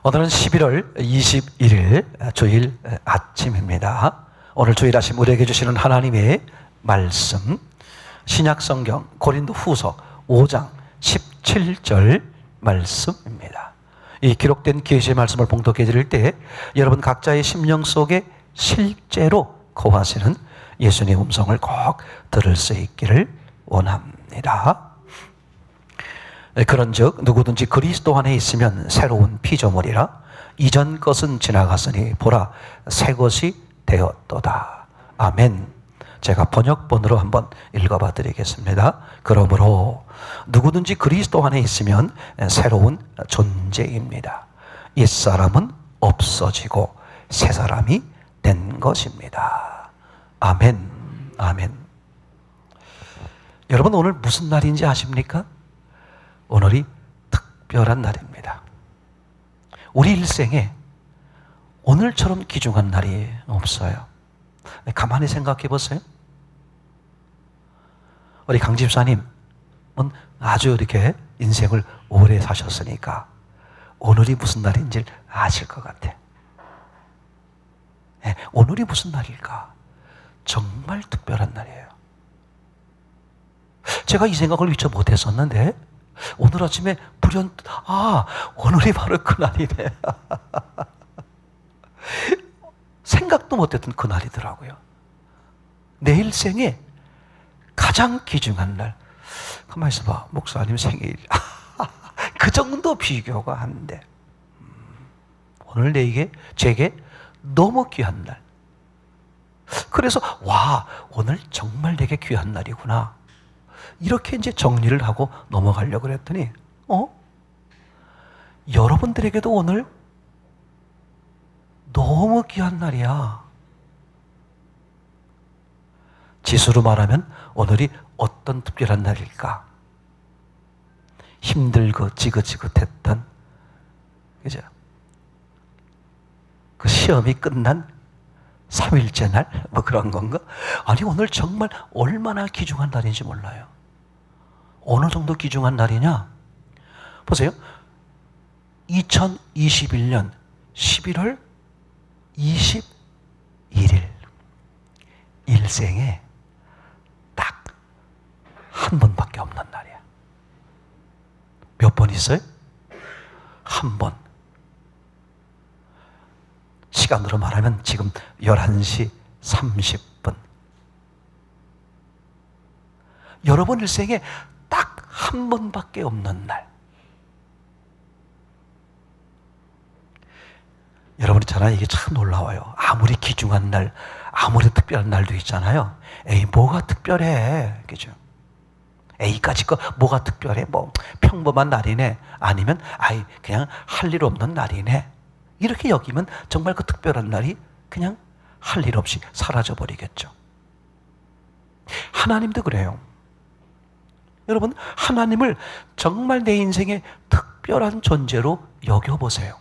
오늘은 11월 21일 주일 아침입니다. 오늘 주일 아침 우리에게 주시는 하나님의 말씀, 신약성경 고린도 후서 5장 17절 말씀입니다. 이 기록된 계시의 말씀을 봉독해 드릴 때 여러분 각자의 심령 속에 실제로 거하시는 예수님의 음성을 꼭 들을 수 있기를 원합니다. 그런즉 누구든지 그리스도 안에 있으면 새로운 피조물이라 이전 것은 지나갔으니 보라 새 것이 되었도다. 아멘. 제가 번역본으로 한번 읽어봐 드리겠습니다. 그러므로 누구든지 그리스도 안에 있으면 새로운 존재입니다. 옛사람은 없어지고 새 사람이 된 것입니다. 아멘. 아멘. 여러분 오늘 무슨 날인지 아십니까? 오늘이 특별한 날입니다. 우리 일생에 오늘처럼 귀중한 날이 없어요. 가만히 생각해 보세요. 우리 강 집사님은 아주 이렇게 인생을 오래 사셨으니까 오늘이 무슨 날인지 아실 것 같아. 오늘이 무슨 날일까? 정말 특별한 날이에요. 제가 이 생각을 미처 못했었는데 오늘 아침에 불현듯 오늘이 바로 그날이네. 생각도 못했던 그날이더라고요. 내 일생에 가장 귀중한 날. 가만히 있어봐. 목사님 생일. 그 정도 비교가 안 돼. 오늘 제게 너무 귀한 날. 그래서 오늘 정말 내게 귀한 날이구나. 이렇게 이제 정리를 하고 넘어가려고 그랬더니 여러분들에게도 오늘 너무 귀한 날이야. 지수로 말하면 오늘이 어떤 특별한 날일까? 힘들고 지긋지긋했던 그죠? 그 시험이 끝난 3일째 날? 뭐 그런 건가? 아니 오늘 정말 얼마나 귀중한 날인지 몰라요. 어느 정도 귀중한 날이냐? 보세요. 2021년 11월 21일 일생에 딱 한 번밖에 없는 날이야. 몇 번 있어요? 한 번. 시간으로 말하면 지금 11시 30분. 여러분 일생에 딱 한 번밖에 없는 날. 여러분 있잖아요. 이게 참 놀라워요. 아무리 귀중한 날, 아무리 특별한 날도 있잖아요. 뭐가 특별해. 그죠? A까지 거 뭐가 특별해. 뭐 평범한 날이네. 아니면 그냥 할 일 없는 날이네. 이렇게 여기면 정말 그 특별한 날이 그냥 할 일 없이 사라져 버리겠죠. 하나님도 그래요. 여러분 하나님을 정말 내 인생의 특별한 존재로 여겨보세요.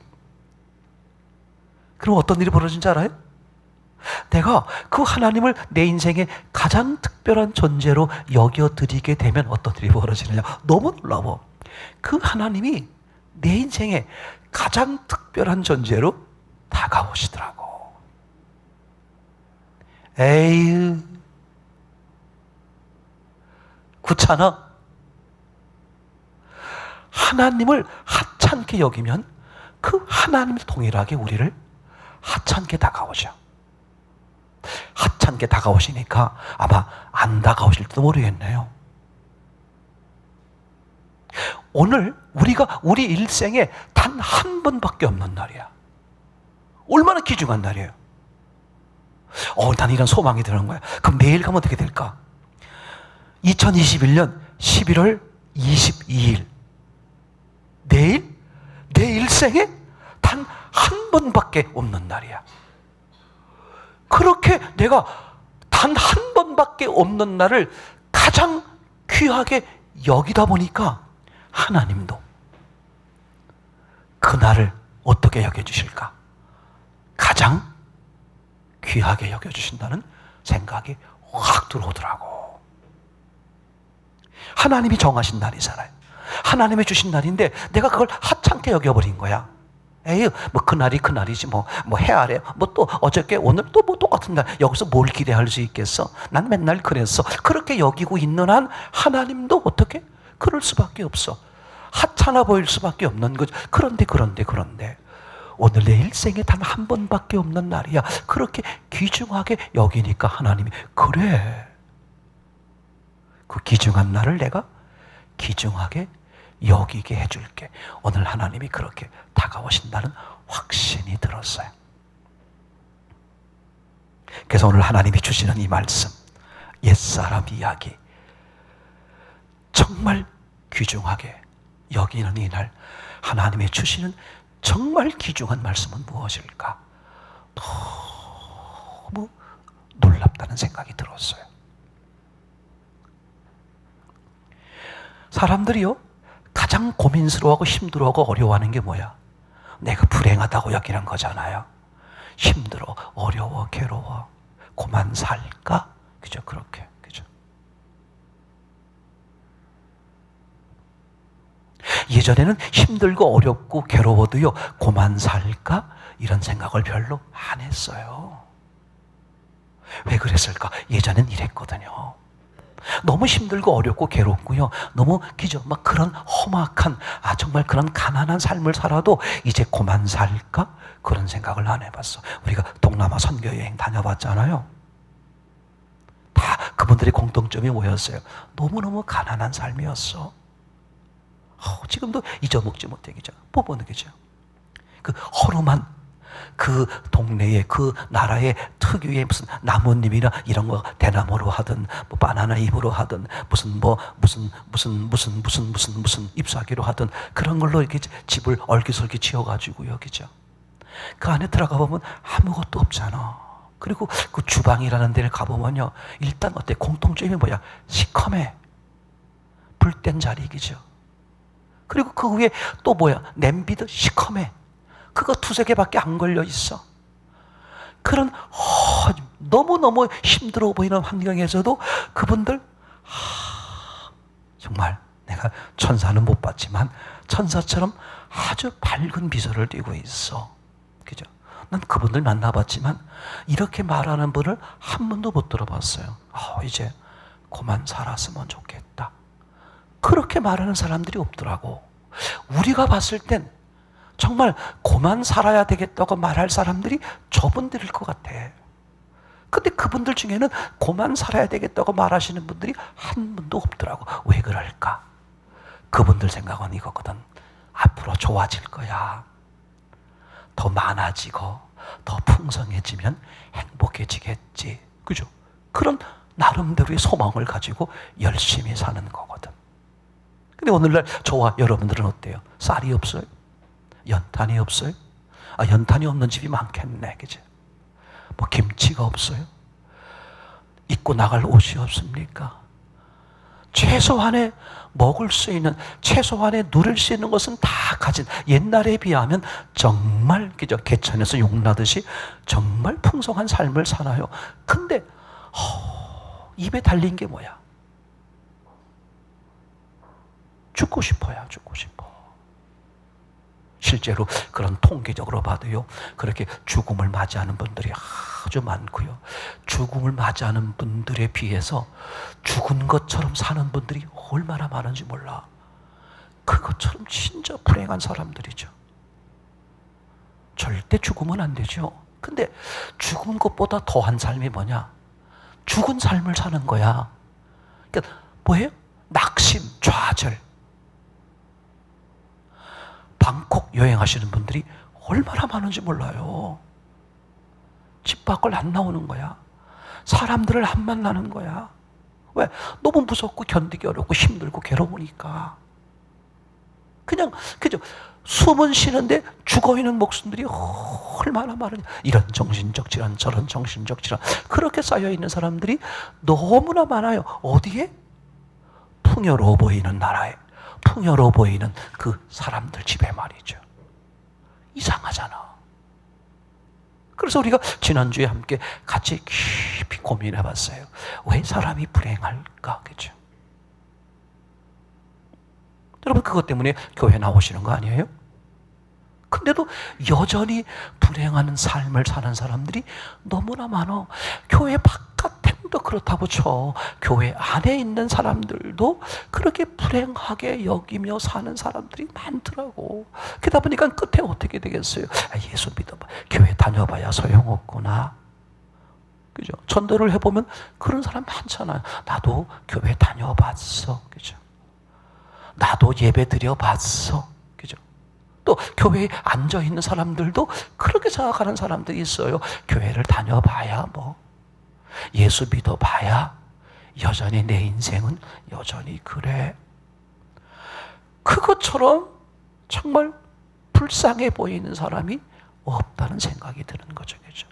그럼 어떤 일이 벌어진지 알아요? 내가 그 하나님을 내 인생의 가장 특별한 존재로 여겨드리게 되면 어떤 일이 벌어지느냐. 너무 놀라워. 그 하나님이 내 인생의 가장 특별한 존재로 다가오시더라고. 에이, 그렇잖아. 하나님을 하찮게 여기면 그 하나님을 동일하게 우리를 하찮게 다가오죠. 하찮게 다가오시니까 아마 다가오실지도 모르겠네요. 오늘 우리가 우리 일생에 단 한 번밖에 없는 날이야. 얼마나 귀중한 날이에요. 난 이런 소망이 드는 거야. 그럼 내일 가면 어떻게 될까? 2021년 11월 22일 내일 내 일생에 단 한 번밖에 없는 날이야. 그렇게 내가 단 한 번밖에 없는 날을 가장 귀하게 여기다 보니까 하나님도 그 날을 어떻게 여겨주실까? 가장 귀하게 여겨주신다는 생각이 확 들어오더라고. 하나님이 정하신 날이잖아요. 하나님이 주신 날인데 내가 그걸 하찮게 여겨버린 거야. 에이, 뭐 그날이 그날이지 뭐 해 아래 뭐 또 어저께 오늘 또 뭐 똑같은 날 여기서 뭘 기대할 수 있겠어? 난 맨날 그랬어. 그렇게 여기고 있는 한 하나님도 어떻게? 그럴 수밖에 없어. 하찮아 보일 수밖에 없는 거죠. 그런데 오늘 내 일생에 단 한 번밖에 없는 날이야. 그렇게 귀중하게 여기니까 하나님이 그래. 그 귀중한 날을 내가 귀중하게 여기게 해줄게. 오늘 하나님이 그렇게 다가오신다는 확신이 들었어요. 그래서 오늘 하나님이 주시는 이 말씀, 옛사람 이야기, 정말 귀중하게 여기는 이날 하나님이 주시는 정말 귀중한 말씀은 무엇일까? 너무 놀랍다는 생각이 들었어요. 사람들이요, 가장 고민스러워하고 힘들어하고 어려워하는 게 뭐야? 내가 불행하다고 여기는 거잖아요. 힘들어, 어려워, 괴로워, 그만 살까? 그죠? 그렇게, 그죠? 예전에는 힘들고 어렵고 괴로워도요, 그만 살까? 이런 생각을 별로 안 했어요. 왜 그랬을까? 예전엔 이랬거든요. 너무 힘들고 어렵고 괴롭고요. 너무 기죠. 막 그런 험악한, 정말 그런 가난한 삶을 살아도 이제 그만 살까? 그런 생각을 안 해봤어. 우리가 동남아 선교 여행 다녀봤잖아요. 다 그분들의 공통점이 뭐였어요? 너무너무 가난한 삶이었어. 지금도 잊어먹지 못해, 그죠? 보보는 그죠? 그 허름한 그 동네의 그 나라의 특유의 무슨 나뭇잎이나 이런 거 대나무로 하든 뭐 바나나 잎으로 하든 무슨 잎사귀로 하든 그런 걸로 이렇게 집을 얼기설기 지어가지고요, 그죠? 그 안에 들어가 보면 아무것도 없잖아. 그리고 그 주방이라는 데를 가보면요, 일단 어때? 공통점이 뭐야? 시커매. 불된 자리, 그죠? 그리고 그 위에 또 뭐야? 냄비도 시커매. 그거 두세 개밖에 안 걸려 있어. 그런 너무너무 힘들어 보이는 환경에서도 그분들 정말 내가 천사는 못 봤지만 천사처럼 아주 밝은 미소를 띠고 있어. 그죠? 난 그분들 만나봤지만 이렇게 말하는 분을 한 번도 못 들어봤어요. 이제 그만 살았으면 좋겠다. 그렇게 말하는 사람들이 없더라고. 우리가 봤을 땐 정말 그만 살아야 되겠다고 말할 사람들이 저분들일 것 같아. 근데 그분들 중에는 그만 살아야 되겠다고 말하시는 분들이 한 분도 없더라고. 왜 그럴까? 그분들 생각은 이거거든. 앞으로 좋아질 거야. 더 많아지고 더 풍성해지면 행복해지겠지. 그죠? 그런 나름대로의 소망을 가지고 열심히 사는 거거든. 근데 오늘날 저와 여러분들은 어때요? 쌀이 없어요? 연탄이 없어요? 연탄이 없는 집이 많겠네, 그죠? 뭐 김치가 없어요? 입고 나갈 옷이 없습니까? 최소한의 먹을 수 있는, 최소한의 누릴 수 있는 것은 다 가진, 옛날에 비하면 정말, 그죠? 개천에서 용나듯이 정말 풍성한 삶을 살아요. 근데 입에 달린 게 뭐야? 죽고 싶어요, 죽고 싶어. 실제로 그런 통계적으로 봐도요, 그렇게 죽음을 맞이하는 분들이 아주 많고요. 죽음을 맞이하는 분들에 비해서 죽은 것처럼 사는 분들이 얼마나 많은지 몰라. 그것처럼 진짜 불행한 사람들이죠. 절대 죽으면 안 되죠. 근데 죽은 것보다 더한 삶이 뭐냐? 죽은 삶을 사는 거야. 그러니까 뭐예요? 낙심, 좌절. 방콕 여행하시는 분들이 얼마나 많은지 몰라요. 집 밖을 안 나오는 거야. 사람들을 안 만나는 거야. 왜? 너무 무섭고 견디기 어렵고 힘들고 괴로우니까. 그냥 그죠? 숨은 쉬는데 죽어있는 목숨들이 얼마나 많으냐. 이런 정신적 질환, 저런 정신적 질환, 그렇게 쌓여있는 사람들이 너무나 많아요. 어디에? 풍요로워 보이는 나라에, 풍요로워 보이는 그 사람들 집에 말이죠. 이상하잖아. 그래서 우리가 지난주에 함께 같이 깊이 고민해 봤어요. 왜 사람이 불행할까? 그죠? 여러분, 그것 때문에 교회 나오시는 거 아니에요? 근데도 여전히 불행한 삶을 사는 사람들이 너무나 많아. 교회 바깥행도 그렇다고 쳐. 교회 안에 있는 사람들도 그렇게 불행하게 여기며 사는 사람들이 많더라고. 그러다 보니까 끝에 어떻게 되겠어요? 예수 믿어봐. 교회 다녀봐야 소용없구나. 그죠? 전도를 해보면 그런 사람 많잖아요. 나도 교회 다녀봤어. 그죠? 나도 예배 드려봤어. 그죠? 또 교회에 앉아있는 사람들도 그렇게 생각하는 사람들이 있어요. 교회를 다녀봐야 뭐 예수 믿어봐야 여전히 내 인생은 여전히 그래. 그것처럼 정말 불쌍해 보이는 사람이 없다는 생각이 드는 거죠. 그죠?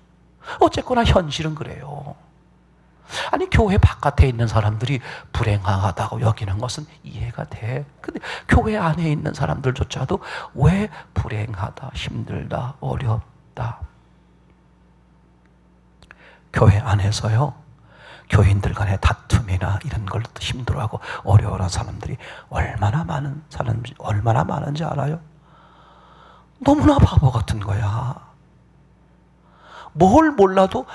어쨌거나 현실은 그래요. 아니 교회 바깥에 있는 사람들이 불행하다고 여기는 것은 이해가 돼. 근데 교회 안에 있는 사람들조차도 왜 불행하다, 힘들다, 어렵다. 교회 안에서요, 교인들 간의 다툼이나 이런 걸로 힘들어하고 어려워하는 사람들이 얼마나 많은지 알아요? 너무나 바보 같은 거야. 뭘 몰라도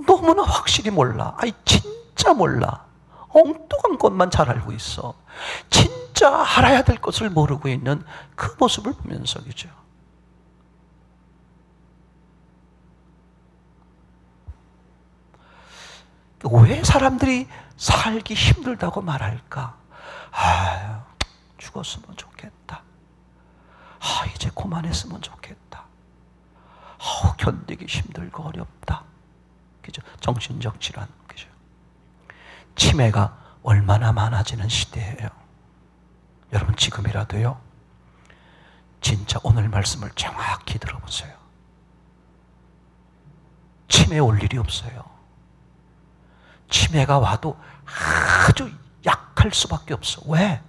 너무나 확실히 몰라. 아니 진짜 몰라. 엉뚱한 것만 잘 알고 있어. 진짜 알아야 될 것을 모르고 있는 그 모습을 보면서, 그죠? 왜 사람들이 살기 힘들다고 말할까? 아유, 죽었으면 좋겠다. 이제 그만했으면 좋겠다. 견디기 힘들고 어렵다. 그죠? 정신적 질환. 그죠? 치매가 얼마나 많아지는 시대예요. 여러분 지금이라도요, 진짜 오늘 말씀을 정확히 들어보세요. 치매 올 일이 없어요. 치매가 와도 아주 약할 수밖에 없어. 왜?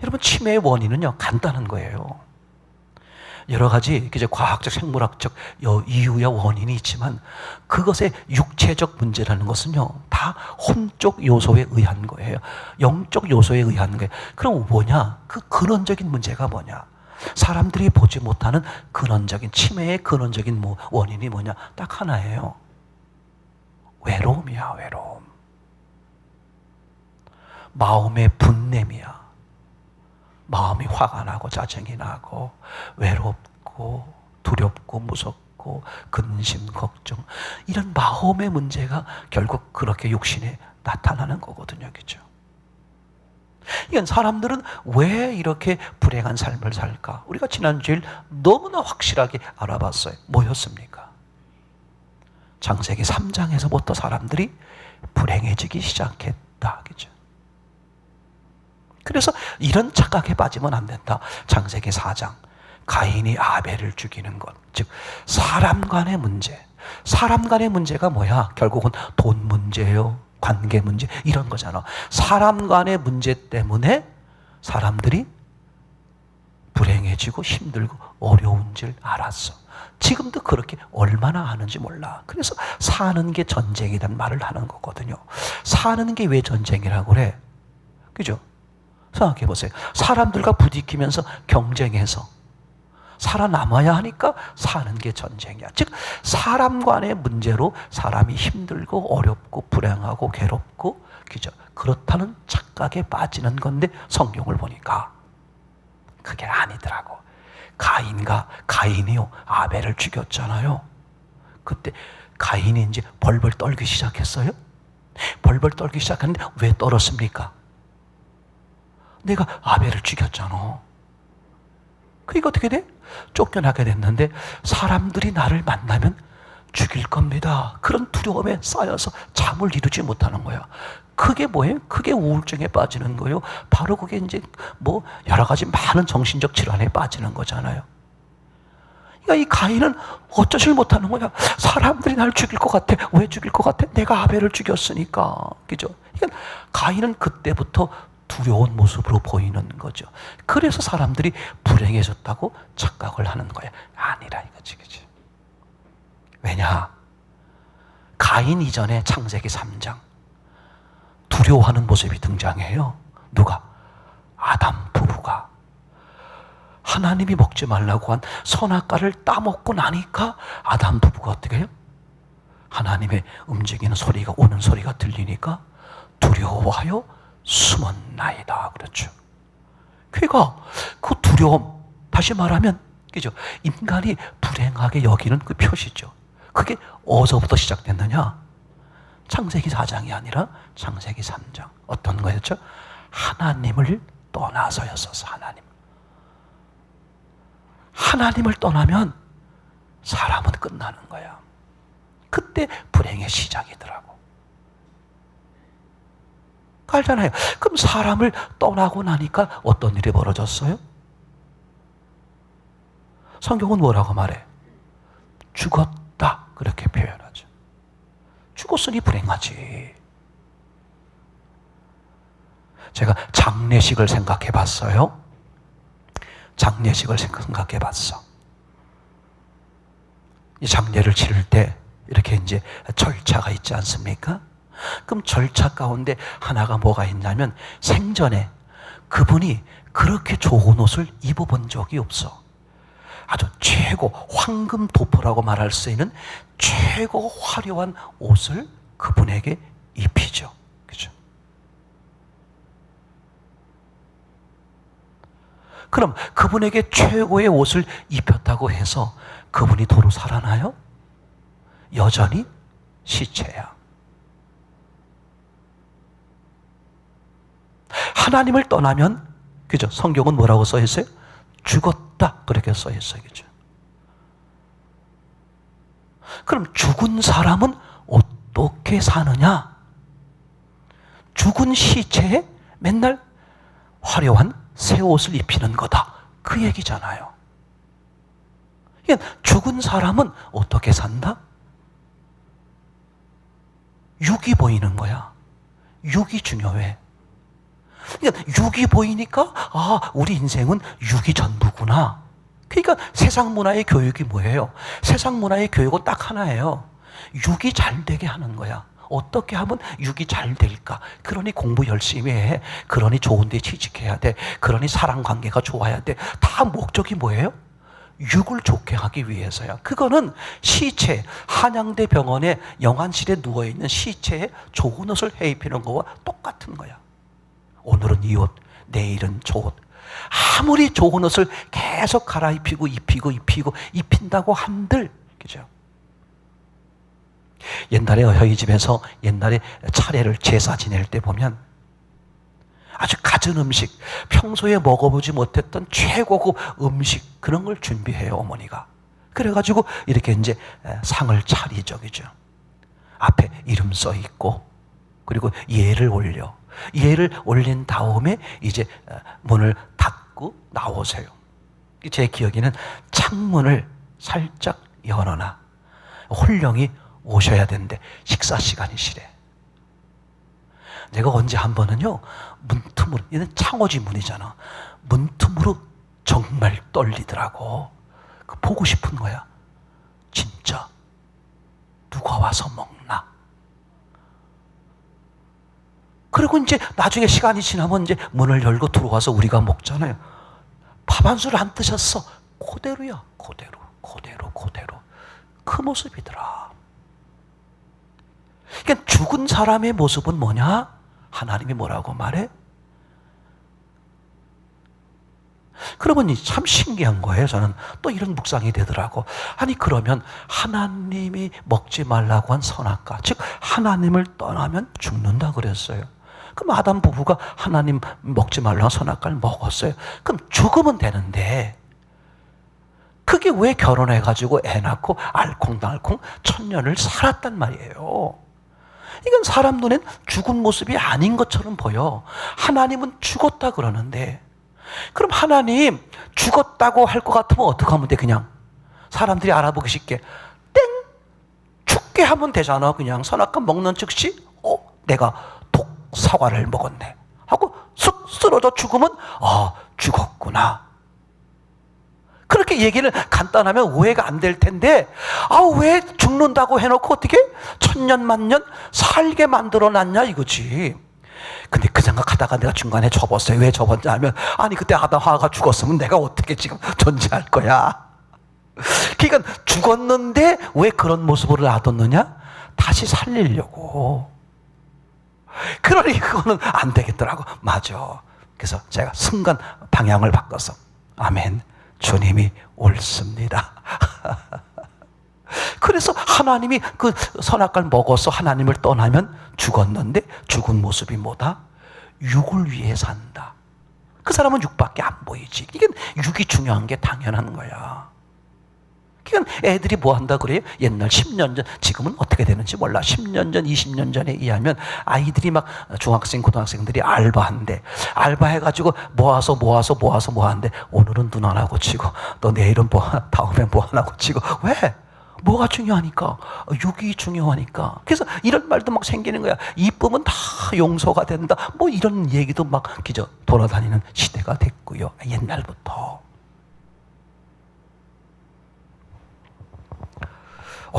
여러분 치매의 원인은요 간단한 거예요. 여러 가지 이제 과학적, 생물학적 이유야 원인이 있지만 그것의 육체적 문제라는 것은요 다 혼적 요소에 의한 거예요. 영적 요소에 의한 거예요. 그럼 뭐냐? 그 근원적인 문제가 뭐냐? 사람들이 보지 못하는 근원적인 치매의 근원적인 원인이 뭐냐? 딱 하나예요. 외로움이야. 외로움. 마음의 분냄이야. 마음이 화가 나고 짜증이 나고 외롭고 두렵고 무섭고 근심 걱정, 이런 마음의 문제가 결국 그렇게 육신에 나타나는 거거든요. 그죠? 이건 사람들은 왜 이렇게 불행한 삶을 살까? 우리가 지난 주일 너무나 확실하게 알아봤어요. 뭐였습니까? 창세기 3장에서부터 사람들이 불행해지기 시작했다. 그죠? 그래서 이런 착각에 빠지면 안 된다. 창세기 4장 가인이 아벨을 죽이는 것, 즉 사람 간의 문제. 사람 간의 문제가 뭐야? 결국은 돈 문제예요. 관계 문제 이런 거잖아. 사람 간의 문제 때문에 사람들이 불행해지고 힘들고 어려운 줄 알았어. 지금도 그렇게 얼마나 하는지 몰라. 그래서 사는 게 전쟁이란 말을 하는 거거든요. 사는 게 왜 전쟁이라고 그래? 그죠? 생각해 보세요. 사람들과 부딪히면서 경쟁해서 살아남아야 하니까 사는 게 전쟁이야. 즉 사람 간의 문제로 사람이 힘들고 어렵고 불행하고 괴롭고, 그죠? 그렇다는 착각에 빠지는 건데 성경을 보니까 그게 아니더라고. 가인이요 아벨을 죽였잖아요. 그때 가인이 이제 벌벌 떨기 시작했어요. 벌벌 떨기 시작했는데 왜 떨었습니까? 내가 아벨을 죽였잖아. 그러니까 어떻게 돼? 쫓겨나게 됐는데 사람들이 나를 만나면 죽일 겁니다. 그런 두려움에 쌓여서 잠을 이루지 못하는 거야. 그게 뭐예요? 그게 우울증에 빠지는 거예요. 바로 그게 이제 여러 가지 많은 정신적 질환에 빠지는 거잖아요. 그러니까 이 가인은 어쩌질 못하는 거야. 사람들이 날 죽일 것 같아. 왜 죽일 것 같아? 내가 아벨을 죽였으니까. 그죠? 그러니까 가인은 그때부터 두려운 모습으로 보이는 거죠. 그래서 사람들이 불행해졌다고 착각을 하는 거야. 아니라 이거지, 그치? 왜냐? 가인 이전에 창세기 3장 두려워하는 모습이 등장해요. 누가? 아담 부부가 하나님이 먹지 말라고 한 선악과를 따먹고 나니까 아담 부부가 어떻게 해요? 하나님의 움직이는 소리가, 오는 소리가 들리니까 두려워하여 숨었나이다. 그렇죠. 그러니까 그 두려움, 다시 말하면 그죠? 인간이 불행하게 여기는 그 표시죠. 그게 어디서부터 시작됐느냐? 창세기 4장이 아니라 창세기 3장. 어떤 거였죠? 하나님을 떠나서였었어. 하나님을 떠나면 사람은 끝나는 거야. 그때 불행의 시작이더라고. 알잖아요. 그럼 사람을 떠나고 나니까 어떤 일이 벌어졌어요? 성경은 뭐라고 말해? 죽었다. 그렇게 표현하죠. 죽었으니 불행하지. 제가 장례식을 생각해 봤어요. 장례식을 생각해 봤어. 이 장례를 치를 때 이렇게 이제 절차가 있지 않습니까? 그럼 절차 가운데 하나가 뭐가 있냐면 생전에 그분이 그렇게 좋은 옷을 입어본 적이 없어. 아주 최고 황금 도포라고 말할 수 있는 최고 화려한 옷을 그분에게 입히죠. 그죠? 그럼 그분에게 최고의 옷을 입혔다고 해서 그분이 도로 살아나요? 여전히 시체야. 하나님을 떠나면, 그죠? 성경은 뭐라고 써 있어요? 죽었다. 그렇게 써 있어요. 그죠? 그럼 죽은 사람은 어떻게 사느냐? 죽은 시체에 맨날 화려한 새 옷을 입히는 거다. 그 얘기잖아요. 죽은 사람은 어떻게 산다? 육이 보이는 거야. 육이 중요해. 그러니까 육이 보이니까 우리 인생은 육이 전부구나. 그러니까 세상 문화의 교육이 뭐예요? 세상 문화의 교육은 딱 하나예요. 육이 잘 되게 하는 거야. 어떻게 하면 육이 잘 될까? 그러니 공부 열심히 해. 그러니 좋은 데 취직해야 돼. 그러니 사랑관계가 좋아야 돼. 다 목적이 뭐예요? 육을 좋게 하기 위해서야. 그거는 시체, 한양대 병원에 영안실에 누워있는 시체에 좋은 옷을 해입히는 거와 똑같은 거야. 오늘은 이 옷, 내일은 저 옷. 아무리 좋은 옷을 계속 갈아입히고 입힌다고 한들, 그죠? 옛날에 저희 집에서 옛날에 차례를 제사 지낼 때 보면 아주 갖은 음식, 평소에 먹어보지 못했던 최고급 음식, 그런 걸 준비해요, 어머니가. 그래가지고 이렇게 이제 상을 차리죠, 그죠? 앞에 이름 써 있고, 그리고 예를 올려. 예를 올린 다음에 이제 문을 닫고 나오세요. 제 기억에는 창문을 살짝 열어놔. 홀령이 오셔야 되는데 식사 시간이시래. 내가 언제 한 번은요, 문틈으로, 얘는 창호지 문이잖아. 문틈으로 정말 떨리더라고. 보고 싶은 거야. 진짜 누가 와서 먹나? 그리고 이제 나중에 시간이 지나면 이제 문을 열고 들어와서 우리가 먹잖아요. 밥 한 술 안 드셨어. 그대로야. 그대로. 그 모습이더라. 그러니까 죽은 사람의 모습은 뭐냐? 하나님이 뭐라고 말해? 그러면 참 신기한 거예요. 저는 또 이런 묵상이 되더라고. 아니 그러면 하나님이 먹지 말라고 한 선악과, 즉 하나님을 떠나면 죽는다 그랬어요. 그럼 아담 부부가 하나님 먹지 말라고 한 선악과를 먹었어요. 그럼 죽으면 되는데 그게 왜 결혼해가지고 애 낳고 알콩달콩 천년을 살았단 말이에요. 이건 사람 눈엔 죽은 모습이 아닌 것처럼 보여. 하나님은 죽었다 그러는데, 그럼 하나님 죽었다고 할 것 같으면 어떻게 하면 돼? 그냥 사람들이 알아보기 쉽게 땡! 죽게 하면 되잖아. 그냥 선악과 먹는 즉시 내가 독사과를 먹었네 하고 쑥 쓰러져 죽으면 죽었구나. 그렇게 얘기를 간단하면 오해가 안 될 텐데, 왜 죽는다고 해놓고 어떻게 천년 만년 살게 만들어놨냐 이거지. 근데 그 생각하다가 내가 중간에 접었어요. 왜 접었냐 하면, 아니 그때 아담 하와가 죽었으면 내가 어떻게 지금 존재할 거야. 그러니까 죽었는데 왜 그런 모습으로 놔뒀느냐? 다시 살리려고. 그러니 그거는 안 되겠더라고. 맞아. 그래서 제가 순간 방향을 바꿔서, 아멘, 주님이 옳습니다. 그래서 하나님이 그 선악과를 먹어서 하나님을 떠나면 죽었는데 죽은 모습이 뭐다? 육을 위해 산다. 그 사람은 육밖에 안 보이지. 이게 육이 중요한 게 당연한 거야. 그러니까 애들이 뭐 한다 그래요? 옛날 10년 전, 지금은 어떻게 되는지 몰라. 10년 전, 20년 전에 의하면 아이들이 막 중학생, 고등학생들이 알바한대. 알바해가지고 모아서 하는데 오늘은 눈 하나 고치고 또 내일은 다음엔 뭐 하나 고치고. 왜? 뭐가 중요하니까? 육이 중요하니까. 그래서 이런 말도 막 생기는 거야. 이쁨은 다 용서가 된다. 뭐 이런 얘기도 막 기저 돌아다니는 시대가 됐고요. 옛날부터.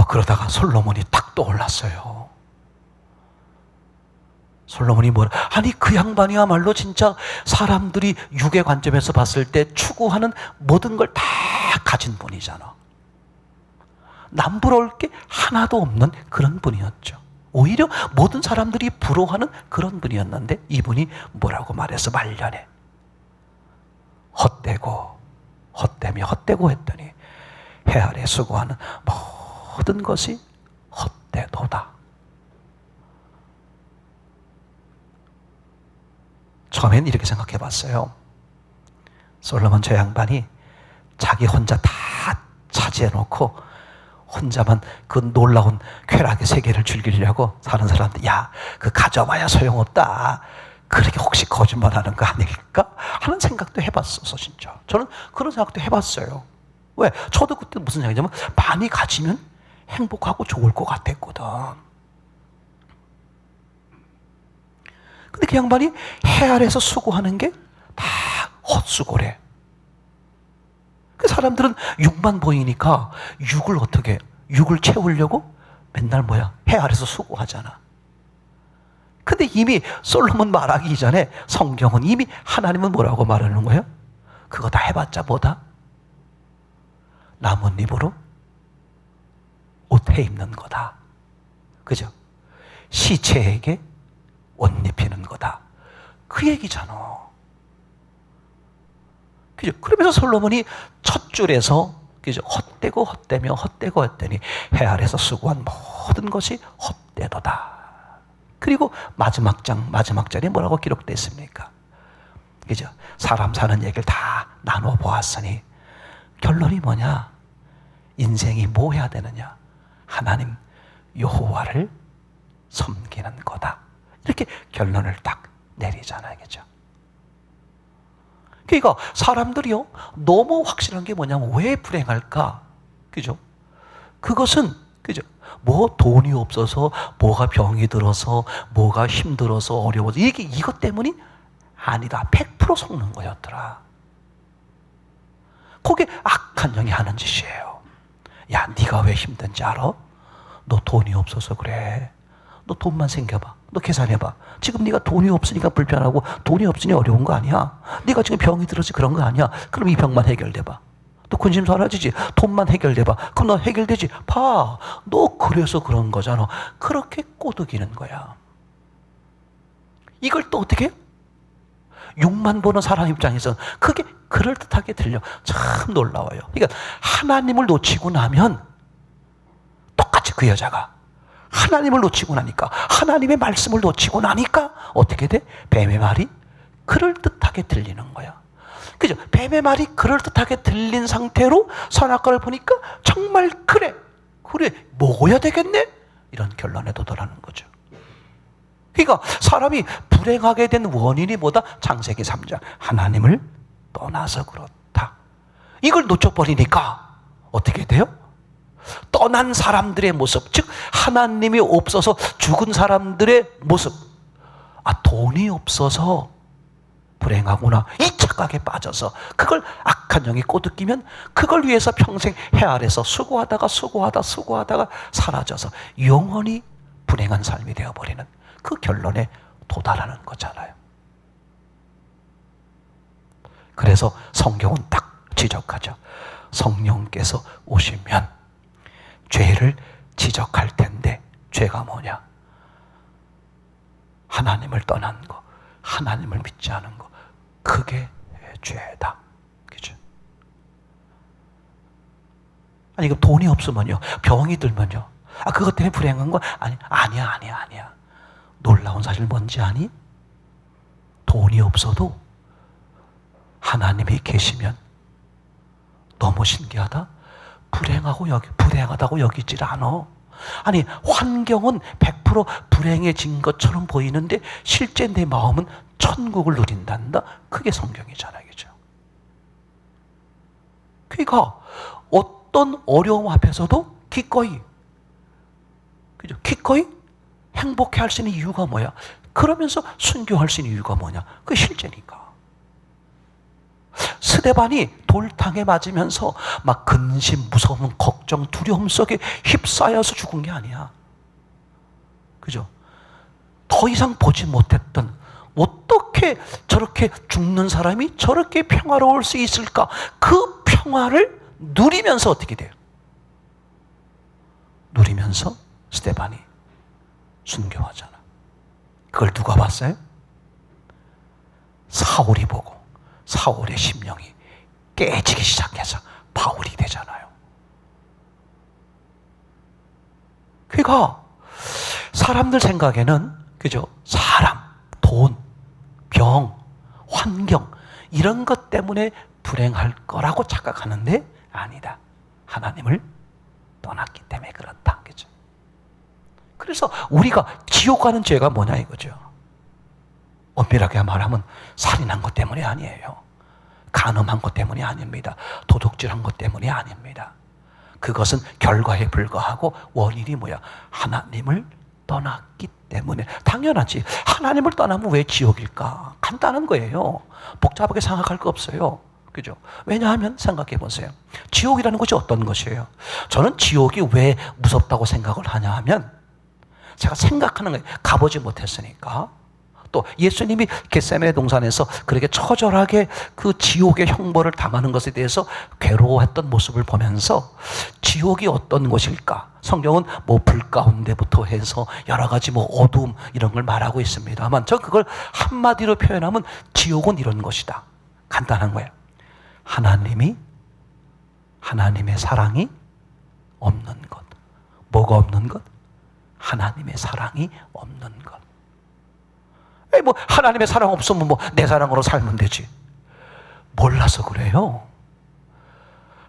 그러다가 솔로몬이 딱 떠올랐어요. 솔로몬이 뭐라? 아니 그 양반이야말로 진짜 사람들이 육의 관점에서 봤을 때 추구하는 모든 걸 다 가진 분이잖아. 남부러울 게 하나도 없는 그런 분이었죠. 오히려 모든 사람들이 부러워하는 그런 분이었는데 이분이 뭐라고 말해서 말년에 헛되고 했더니 해 아래 수고하는 모든 것이 헛되도다. 처음엔 이렇게 생각해 봤어요. 솔로몬 저 양반이 자기 혼자 다 차지해 놓고 혼자만 그 놀라운 쾌락의 세계를 즐기려고 사는 사람들, 야, 그 가져봐야 소용없다. 그렇게 혹시 거짓말하는 거 아닐까? 하는 생각도 해봤어서 진짜. 저는 그런 생각도 해봤어요. 왜? 저도 그때 무슨 생각이냐면 많이 가지면 행복하고 좋을 것 같았거든. 근데 그 양반이 해 아래서 수고하는 게 다 헛수고래. 그 사람들은 육만 보이니까 육을 채우려고 맨날 해 아래서 수고하잖아. 근데 이미 솔로몬 말하기 이전에 성경은 이미 하나님은 뭐라고 말하는 거예요? 그거 다 해봤자 뭐다? 나뭇잎으로 옷 해입는 거다. 그죠? 시체에게 옷 입히는 거다. 그 얘기잖아. 그죠? 그러면서 솔로몬이 첫 줄에서 그죠? 헛되고 했더니 해 아래서 수고한 모든 것이 헛되도다. 그리고 마지막 절에 뭐라고 기록되어 있습니까? 그죠? 사람 사는 얘기를 다 나눠 보았으니 결론이 뭐냐? 인생이 뭐 해야 되느냐? 하나님 여호와를 섬기는 거다. 이렇게 결론을 딱 내리잖아요. 그죠? 그러니까 사람들이요 너무 확실한 게 뭐냐면 왜 불행할까? 그죠? 그것은 그죠? 뭐 돈이 없어서, 뭐가 병이 들어서, 뭐가 힘들어서 어려워서 이것 때문이 아니다. 100% 속는 거였더라. 그게 악한 영이 하는 짓이에요. 야, 네가 왜 힘든지 알아? 너 돈이 없어서 그래. 너 돈만 생겨봐. 너 계산해봐. 지금 네가 돈이 없으니까 불편하고 돈이 없으니 어려운 거 아니야. 네가 지금 병이 들어서 그런 거 아니야. 그럼 이 병만 해결돼봐. 또 근심 사라지지. 돈만 해결돼봐. 그럼 너 해결되지. 봐. 너 그래서 그런 거잖아. 그렇게 꼬드기는 거야. 이걸 또 어떻게 해? 육만 보는 사람 입장에서 그게 그럴듯하게 들려. 참 놀라워요. 그러니까 하나님을 놓치고 나면 똑같이 그 여자가 하나님을 놓치고 나니까, 하나님의 말씀을 놓치고 나니까 어떻게 돼? 뱀의 말이 그럴듯하게 들리는 거야. 그죠? 뱀의 말이 그럴듯하게 들린 상태로 선악과를 보니까 정말 그래 먹어야 되겠네? 이런 결론에 도달하는 거죠. 그러니까 사람이 불행하게 된 원인이 뭐다? 창세기 3장 하나님을 떠나서 그렇다. 이걸 놓쳐버리니까 어떻게 돼요? 떠난 사람들의 모습, 즉 하나님이 없어서 죽은 사람들의 모습. 돈이 없어서 불행하구나, 이 착각에 빠져서 그걸 악한 영이 꼬드기면 그걸 위해서 평생 해 아래서 수고하다가 사라져서 영원히 불행한 삶이 되어버리는 그 결론에 도달하는 거잖아요. 그래서 성경은 딱 지적하죠. 성령께서 오시면 죄를 지적할 텐데, 죄가 뭐냐? 하나님을 떠난 거, 하나님을 믿지 않은 거, 그게 죄다. 그죠? 아니, 그 돈이 없으면요, 병이 들면요, 그것 때문에 불행한 거? 아니야. 놀라운 사실 뭔지 아니? 돈이 없어도 하나님이 계시면 너무 신기하다? 불행하다고 여기질 않아. 아니, 환경은 100% 불행해진 것처럼 보이는데 실제 내 마음은 천국을 누린단다. 그게 성경이잖아요. 그죠? 그러니까 어떤 어려움 앞에서도 기꺼이, 그죠? 기꺼이 행복해 할 수 있는 이유가 뭐야? 그러면서 순교할 수 있는 이유가 뭐냐? 그게 실제니까. 스데반이 돌탕에 맞으면서 막 근심, 무서움, 걱정, 두려움 속에 휩싸여서 죽은 게 아니야. 그죠? 더 이상 보지 못했던, 어떻게 저렇게 죽는 사람이 저렇게 평화로울 수 있을까? 그 평화를 누리면서 어떻게 돼요? 누리면서 스데반이 순교하잖아. 그걸 누가 봤어요? 사울이 보고 사울의 심령이 깨지기 시작해서 바울이 되잖아요. 그러니까 사람들 생각에는, 그죠? 사람, 돈, 병, 환경 이런 것 때문에 불행할 거라고 착각하는데 아니다. 하나님을 떠났기 때문에 그렇다. 그죠? 그래서 우리가 지옥 가는 죄가 뭐냐 이거죠. 엄밀하게 말하면 살인한 것 때문이 아니에요. 간음한 것 때문이 아닙니다. 도둑질한 것 때문이 아닙니다. 그것은 결과에 불과하고 원인이 뭐야? 하나님을 떠났기 때문에. 당연하지. 하나님을 떠나면 왜 지옥일까? 간단한 거예요. 복잡하게 생각할 거 없어요. 그죠? 왜냐하면 생각해 보세요. 지옥이라는 것이 어떤 것이에요? 저는 지옥이 왜 무섭다고 생각을 하냐 하면, 제가 생각하는 거예요. 가보지 못했으니까. 또 예수님이 겟세마네 동산에서 그렇게 처절하게 그 지옥의 형벌을 당하는 것에 대해서 괴로워했던 모습을 보면서 지옥이 어떤 곳일까? 성경은 뭐 불 가운데부터 해서 여러 가지 뭐 어둠 이런 걸 말하고 있습니다만, 저 그걸 한마디로 표현하면 지옥은 이런 것이다. 간단한 거예요. 하나님의 사랑이 없는 것. 뭐가 없는 것? 하나님의 사랑이 없는 것. 뭐 하나님의 사랑 없으면 뭐 내 사랑으로 살면 되지. 몰라서 그래요.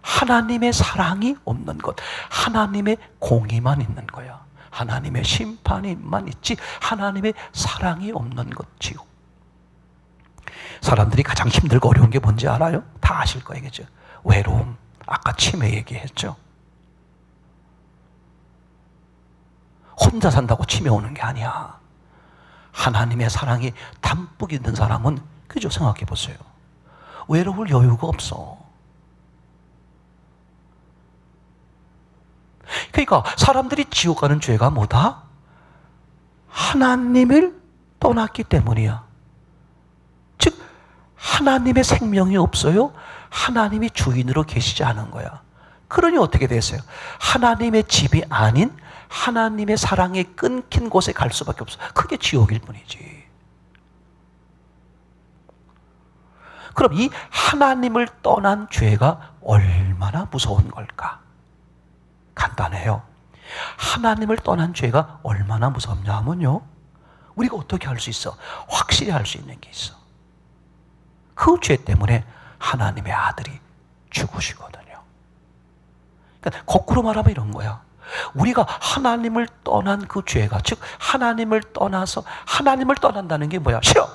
하나님의 사랑이 없는 것, 하나님의 공의만 있는 거야. 하나님의 심판이만 있지 하나님의 사랑이 없는 것, 지옥. 사람들이 가장 힘들고 어려운 게 뭔지 알아요? 다 아실 거예요. 그죠? 외로움. 아까 치매 얘기했죠. 혼자 산다고 치매 오는 게 아니야. 하나님의 사랑이 담뿍 있는 사람은, 그죠? 생각해 보세요. 외로울 여유가 없어. 그러니까 사람들이 지옥 가는 죄가 뭐다? 하나님을 떠났기 때문이야. 즉 하나님의 생명이 없어요. 하나님이 주인으로 계시지 않은 거야. 그러니 어떻게 됐어요? 하나님의 집이 아닌 하나님의 사랑이 끊긴 곳에 갈 수밖에 없어. 그게 지옥일 뿐이지. 그럼 이 하나님을 떠난 죄가 얼마나 무서운 걸까? 간단해요. 하나님을 떠난 죄가 얼마나 무섭냐 하면요, 우리가 어떻게 할 수 있어? 확실히 할 수 있는 게 있어. 그 죄 때문에 하나님의 아들이 죽으시거든요. 그러니까 거꾸로 말하면 이런 거야. 우리가 하나님을 떠난 그 죄가, 즉 하나님을 떠나서, 하나님을 떠난다는 게 뭐야? 싫어.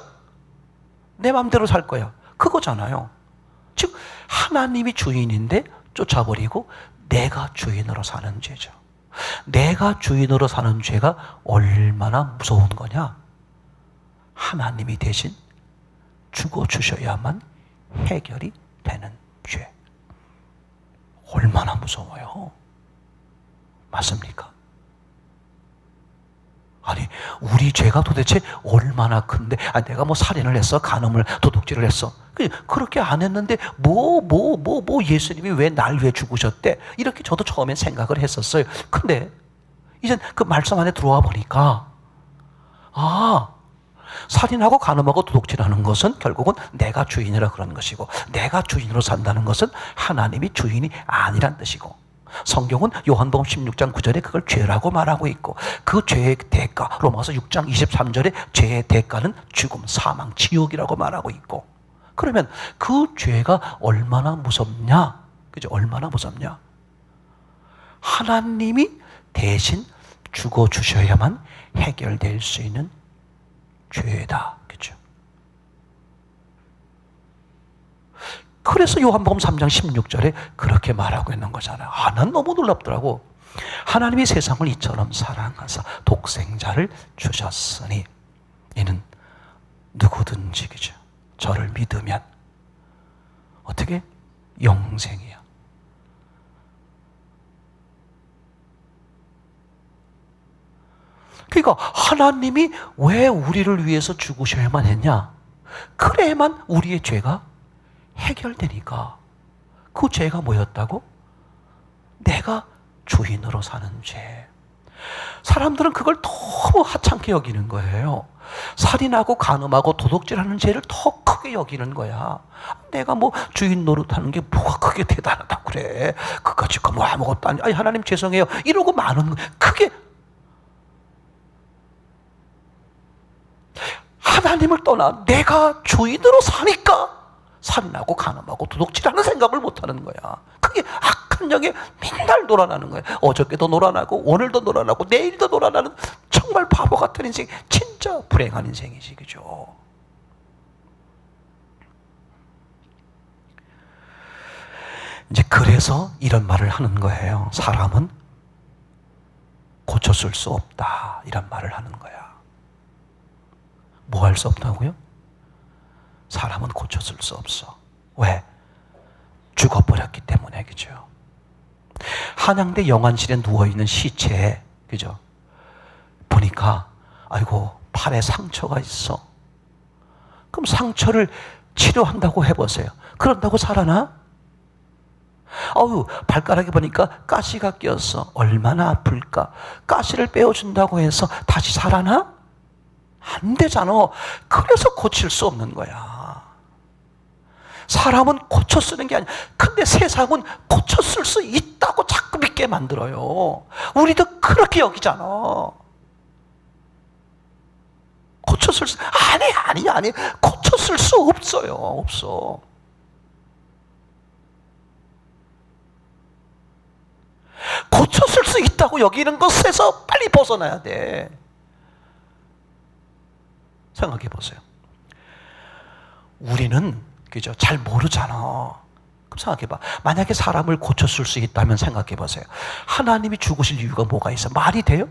내 마음대로 살 거야. 그거잖아요. 즉 하나님이 주인인데 쫓아버리고 내가 주인으로 사는 죄죠. 내가 주인으로 사는 죄가 얼마나 무서운 거냐? 하나님이 대신 죽어주셔야만 해결이 되는 죄. 얼마나 무서워요. 맞습니까? 아니, 우리 죄가 도대체 얼마나 큰데, 내가 뭐 살인을 했어, 간음을, 도둑질을 했어. 그렇게 안 했는데 예수님이 왜 날 왜 죽으셨대? 이렇게 저도 처음엔 생각을 했었어요. 근데 이젠 그 말씀 안에 들어와 보니까 살인하고 간음하고 도둑질하는 것은 결국은 내가 주인이라 그런 것이고, 내가 주인으로 산다는 것은 하나님이 주인이 아니란 뜻이고, 성경은 요한복음 16장 9절에 그걸 죄라고 말하고 있고, 그 죄의 대가, 로마서 6장 23절에 죄의 대가는 죽음, 사망, 지옥이라고 말하고 있고, 그러면 그 죄가 얼마나 무섭냐? 그죠? 얼마나 무섭냐? 하나님이 대신 죽어 주셔야만 해결될 수 있는 죄다. 그죠? 그래서 요한복음 3장 16절에 그렇게 말하고 있는 거잖아요. 난 너무 놀랍더라고. 하나님이 세상을 이처럼 사랑하사 독생자를 주셨으니 이는 누구든지, 그죠? 저를 믿으면 어떻게? 영생이야. 그러니까 하나님이 왜 우리를 위해서 죽으셔야만 했냐? 그래야만 우리의 죄가 해결되니까. 그 죄가 뭐였다고? 내가 주인으로 사는 죄. 사람들은 그걸 너무 하찮게 여기는 거예요. 살인하고 간음하고 도둑질하는 죄를 더 크게 여기는 거야. 내가 뭐 주인 노릇하는 게 뭐가 그게 대단하다고 그래. 그까짓 뭐 아무것도 아니. 하나님 죄송해요. 이러고 마는 거. 그게 하나님을 떠나 내가 주인으로 사니까 살인하고 간음하고 도둑질하는 생각을 못하는 거야. 그게 악한 영에 맨날 놀아나는 거야. 어저께도 놀아나고 오늘도 놀아나고 내일도 놀아나는 정말 바보 같은 인생, 진짜 불행한 인생이지. 그죠? 이제 그래서 이런 말을 하는 거예요. 사람은 고쳐줄 수 없다, 이런 말을 하는 거야. 뭐 할 수 없다고요? 사람은 고쳐줄 수 없어. 왜? 죽어버렸기 때문에. 그죠? 한양대 영안실에 누워있는 시체에, 그죠? 보니까 아이고 팔에 상처가 있어. 그럼 상처를 치료한다고 해보세요. 그런다고 살아나? 발가락에 보니까 가시가 뀌었어. 얼마나 아플까? 가시를 빼어준다고 해서 다시 살아나? 안 되잖아. 그래서 고칠 수 없는 거야. 사람은 고쳐 쓰는 게 아니야. 근데 세상은 고쳐 쓸 수 있다고 자꾸 믿게 만들어요. 우리도 그렇게 여기잖아. 고쳐 쓸 수, 아니. 고쳐 쓸 수 없어요. 없어. 고쳐 쓸 수 있다고 여기는 것에서 빨리 벗어나야 돼. 생각해 보세요. 우리는, 그죠? 잘 모르잖아. 그럼 생각해 봐. 만약에 사람을 고쳤을 수 있다면 생각해 보세요. 하나님이 죽으실 이유가 뭐가 있어? 말이 돼요?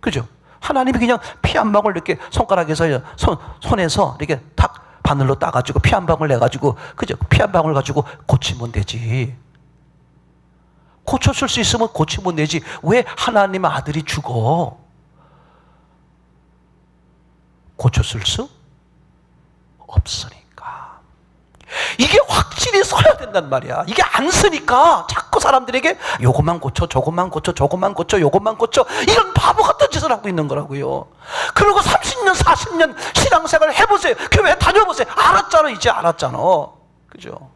그죠? 하나님이 그냥 피 한 방울 이렇게 손가락에서 손에서 이렇게 탁 바늘로 따가지고 피 한 방울 내가지고, 그죠? 피 한 방울 가지고 고치면 되지. 고쳤을 수 있으면 고치면 되지. 왜 하나님 아들이 죽어? 고쳤을 수 없으니까. 이게 확실히 서야 된단 말이야. 이게 안 쓰니까 자꾸 사람들에게 요것만 고쳐, 저것만 고쳐, 저것만 고쳐, 요것만 고쳐, 이런 바보 같은 짓을 하고 있는 거라고요. 그리고 30년, 40년 신앙생활 해보세요. 교회 다녀보세요. 알았잖아. 이제 알았잖아. 그죠?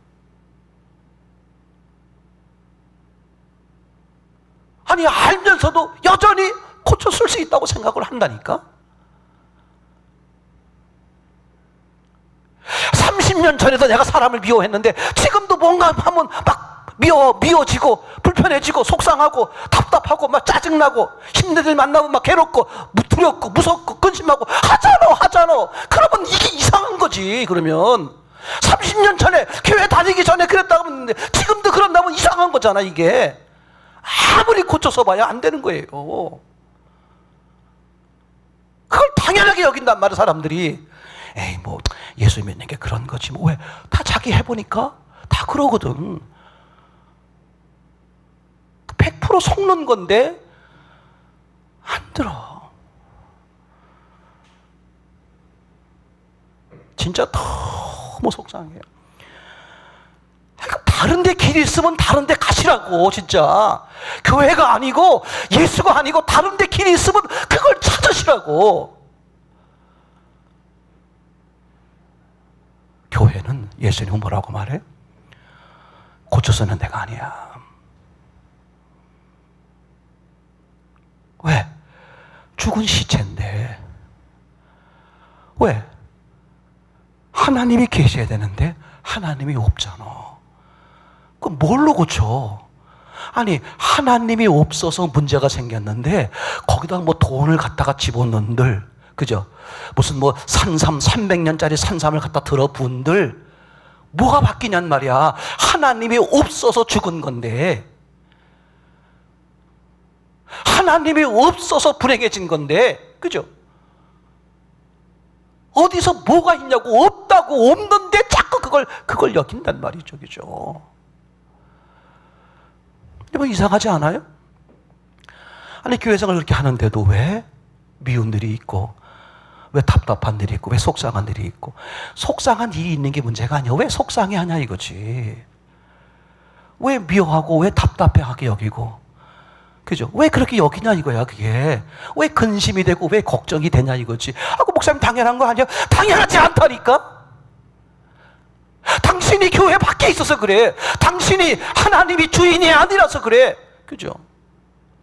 아니, 알면서도 여전히 고쳤을 수 있다고 생각을 한다니까? 30년 전에도 내가 사람을 미워했는데 지금도 뭔가 하면 막 미워지고 불편해지고 속상하고 답답하고 막 짜증나고 힘든 일 만나면 막 괴롭고 두렵고 무섭고 근심하고 하잖아. 그러면 이게 이상한 거지. 그러면 30년 전에 교회 다니기 전에 그랬다고 했는데 지금도 그런다면 이상한 거잖아. 이게 아무리 고쳐서 봐야 안 되는 거예요. 그걸 당연하게 여긴단 말이야. 사람들이 에이 뭐 예수 믿는 게 그런 거지 뭐. 왜? 다 자기 해보니까 다 그러거든. 100% 속는 건데 안 들어. 진짜 너무 속상해요. 다른 데 길이 있으면 다른 데 가시라고. 진짜 교회가 아니고 예수가 아니고 다른 데 길이 있으면 그걸 찾으시라고. 교회는 예수님은 뭐라고 말해? 고쳐서는 내가 아니야. 왜? 죽은 시체인데. 왜? 하나님이 계셔야 되는데 하나님이 없잖아. 그럼 뭘로 고쳐? 아니, 하나님이 없어서 문제가 생겼는데 거기다 뭐 돈을 갖다가 집어넣는들, 그죠? 무슨 뭐 산삼 300년짜리 산삼을 갖다 들어부은들 뭐가 바뀌냔 말이야. 하나님이 없어서 죽은 건데, 하나님이 없어서 불행해진 건데, 그죠? 어디서 뭐가 있냐고. 없다고. 없는데 자꾸 그걸 여긴단 말이죠. 그죠? 뭐 이상하지 않아요? 아니, 교회 생활을 그렇게 하는데도 왜 미운 일이 있고, 왜 답답한 일이 있고, 왜 속상한 일이 있고. 속상한 일이 있는 게 문제가 아니야. 왜 속상해 하냐 이거지. 왜 미워하고, 왜 답답해하게 여기고, 그죠? 왜 그렇게 여기냐 이거야. 그게 왜 근심이 되고 왜 걱정이 되냐 이거지. 아, 그 목사님 당연한 거 아니야? 당연하지 않다니까. 당신이 교회 밖에 있어서 그래. 당신이 하나님이 주인이 아니라서 그래. 그죠?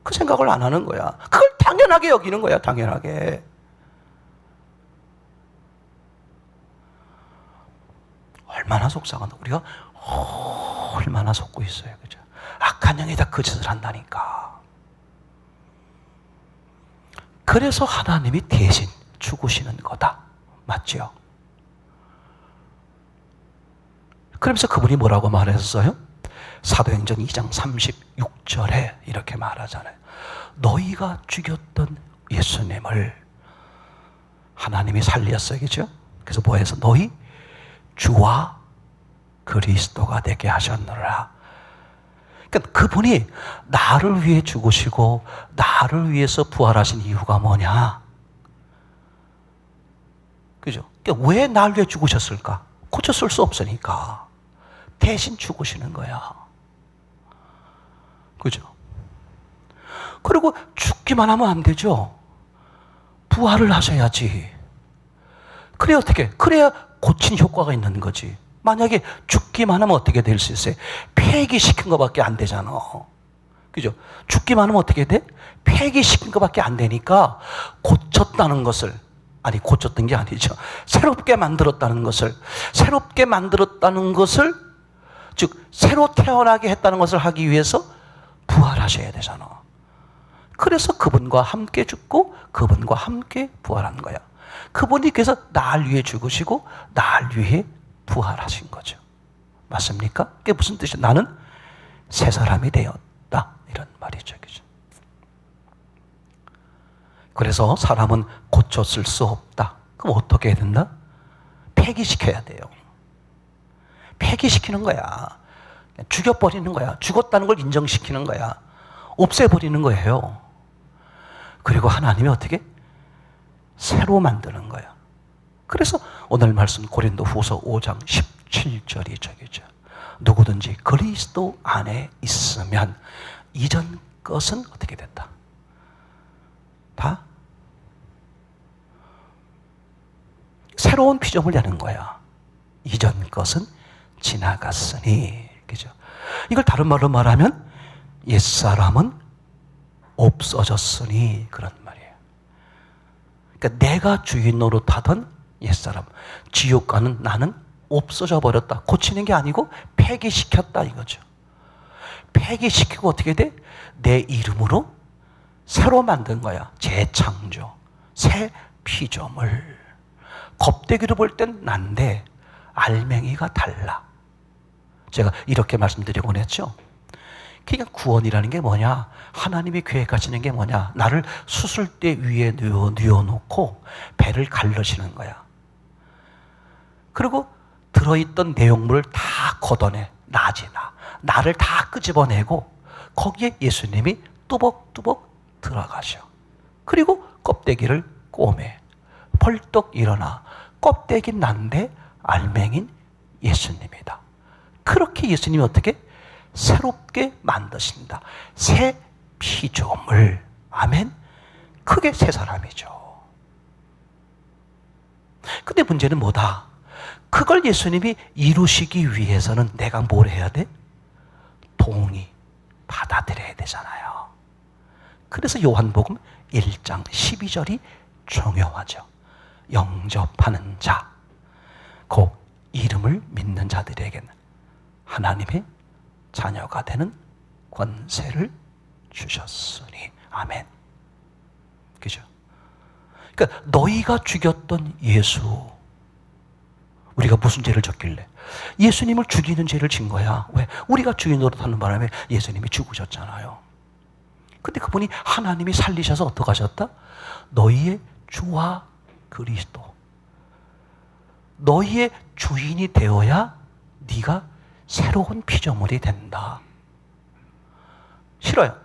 그 생각을 안 하는 거야. 그걸 당연하게 여기는 거야. 당연하게. 얼마나 속상한다. 우리가 얼마나 속고 있어요. 그죠? 악한 영이 다 그 짓을 한다니까. 그래서 하나님이 대신 죽으시는 거다. 맞죠? 그러면서 그분이 뭐라고 말했어요? 사도행전 2장 36절에 이렇게 말하잖아요. 너희가 죽였던 예수님을 하나님이 살렸어요. 그죠? 그래서 뭐 해서? 너희 주와 그리스도가 되게 하셨노라. 그러니까 그분이 나를 위해 죽으시고 나를 위해서 부활하신 이유가 뭐냐? 그죠? 그러니까 왜 나를 위해 죽으셨을까? 고쳤을 수 없으니까 대신 죽으시는 거야. 그죠? 그리고 죽기만 하면 안 되죠. 부활을 하셔야지. 그래 어떻게? 그래야 고친 효과가 있는 거지. 만약에 죽기만 하면 어떻게 될 수 있어요? 폐기시킨 것밖에 안 되잖아. 그죠? 죽기만 하면 어떻게 돼? 폐기시킨 것밖에 안 되니까 고쳤다는 것을, 아니 고쳤던 게 아니죠. 새롭게 만들었다는 것을, 새롭게 만들었다는 것을, 즉 새로 태어나게 했다는 것을 하기 위해서 부활하셔야 되잖아. 그래서 그분과 함께 죽고 그분과 함께 부활한 거야. 그분이 그래서 날 위해 죽으시고 날 위해 부활하신 거죠. 맞습니까? 그게 무슨 뜻이야? 나는 새 사람이 되었다. 이런 말이죠. 그죠? 그래서 사람은 고쳤을 수 없다. 그럼 어떻게 해야 된다? 폐기시켜야 돼요. 폐기시키는 거야. 죽여버리는 거야. 죽었다는 걸 인정시키는 거야. 없애버리는 거예요. 그리고 하나님이 어떻게? 새로 만드는 거야. 그래서 오늘 말씀 고린도 후서 5장 17절이 저기죠. 누구든지 그리스도 안에 있으면 이전 것은 어떻게 됐다? 다 새로운 피조물 되는 거야. 이전 것은 지나갔으니. 그죠? 이걸 다른 말로 말하면 옛사람은 없어졌으니 그런 말이에요. 그러니까 내가 주인 노릇하던 옛사람, 지옥 가는 나는 없어져 버렸다. 고치는 게 아니고 폐기시켰다 이거죠. 폐기시키고 어떻게 돼? 내 이름으로 새로 만든 거야. 재창조, 새 피조물. 겁대기로 볼 땐 난데 알맹이가 달라. 제가 이렇게 말씀드리곤 했죠. 그러니까 구원이라는 게 뭐냐? 하나님이 계획하시는 게 뭐냐? 나를 수술대 위에 뉘어놓고 배를 갈르시는 거야. 그리고 들어있던 내용물을 다 걷어내. 낮이나 나를 다 끄집어내고 거기에 예수님이 뚜벅뚜벅 들어가셔. 그리고 껍데기를 꼬매 벌떡 일어나 껍데기 난데 알맹인 예수님이다. 그렇게 예수님이 어떻게? 새롭게 만드신다. 새 피조물. 아멘. 그게 새 사람이죠. 근데 문제는 뭐다? 그걸 예수님이 이루시기 위해서는 내가 뭘 해야 돼? 동의 받아들여야 되잖아요. 그래서 요한복음 1장 12절이 중요하죠. 영접하는 자, 곧 이름을 믿는 자들에게는 하나님의 자녀가 되는 권세를 주셨으니. 아멘. 그죠? 그러니까 너희가 죽였던 예수, 우리가 무슨 죄를 졌길래? 예수님을 죽이는 죄를 진 거야. 왜? 우리가 주인 노릇하는 바람에 예수님이 죽으셨잖아요. 근데 그분이 하나님이 살리셔서 어떻게 하셨다? 너희의 주와 그리스도, 너희의 주인이 되어야 네가 새로운 피조물이 된다. 싫어요.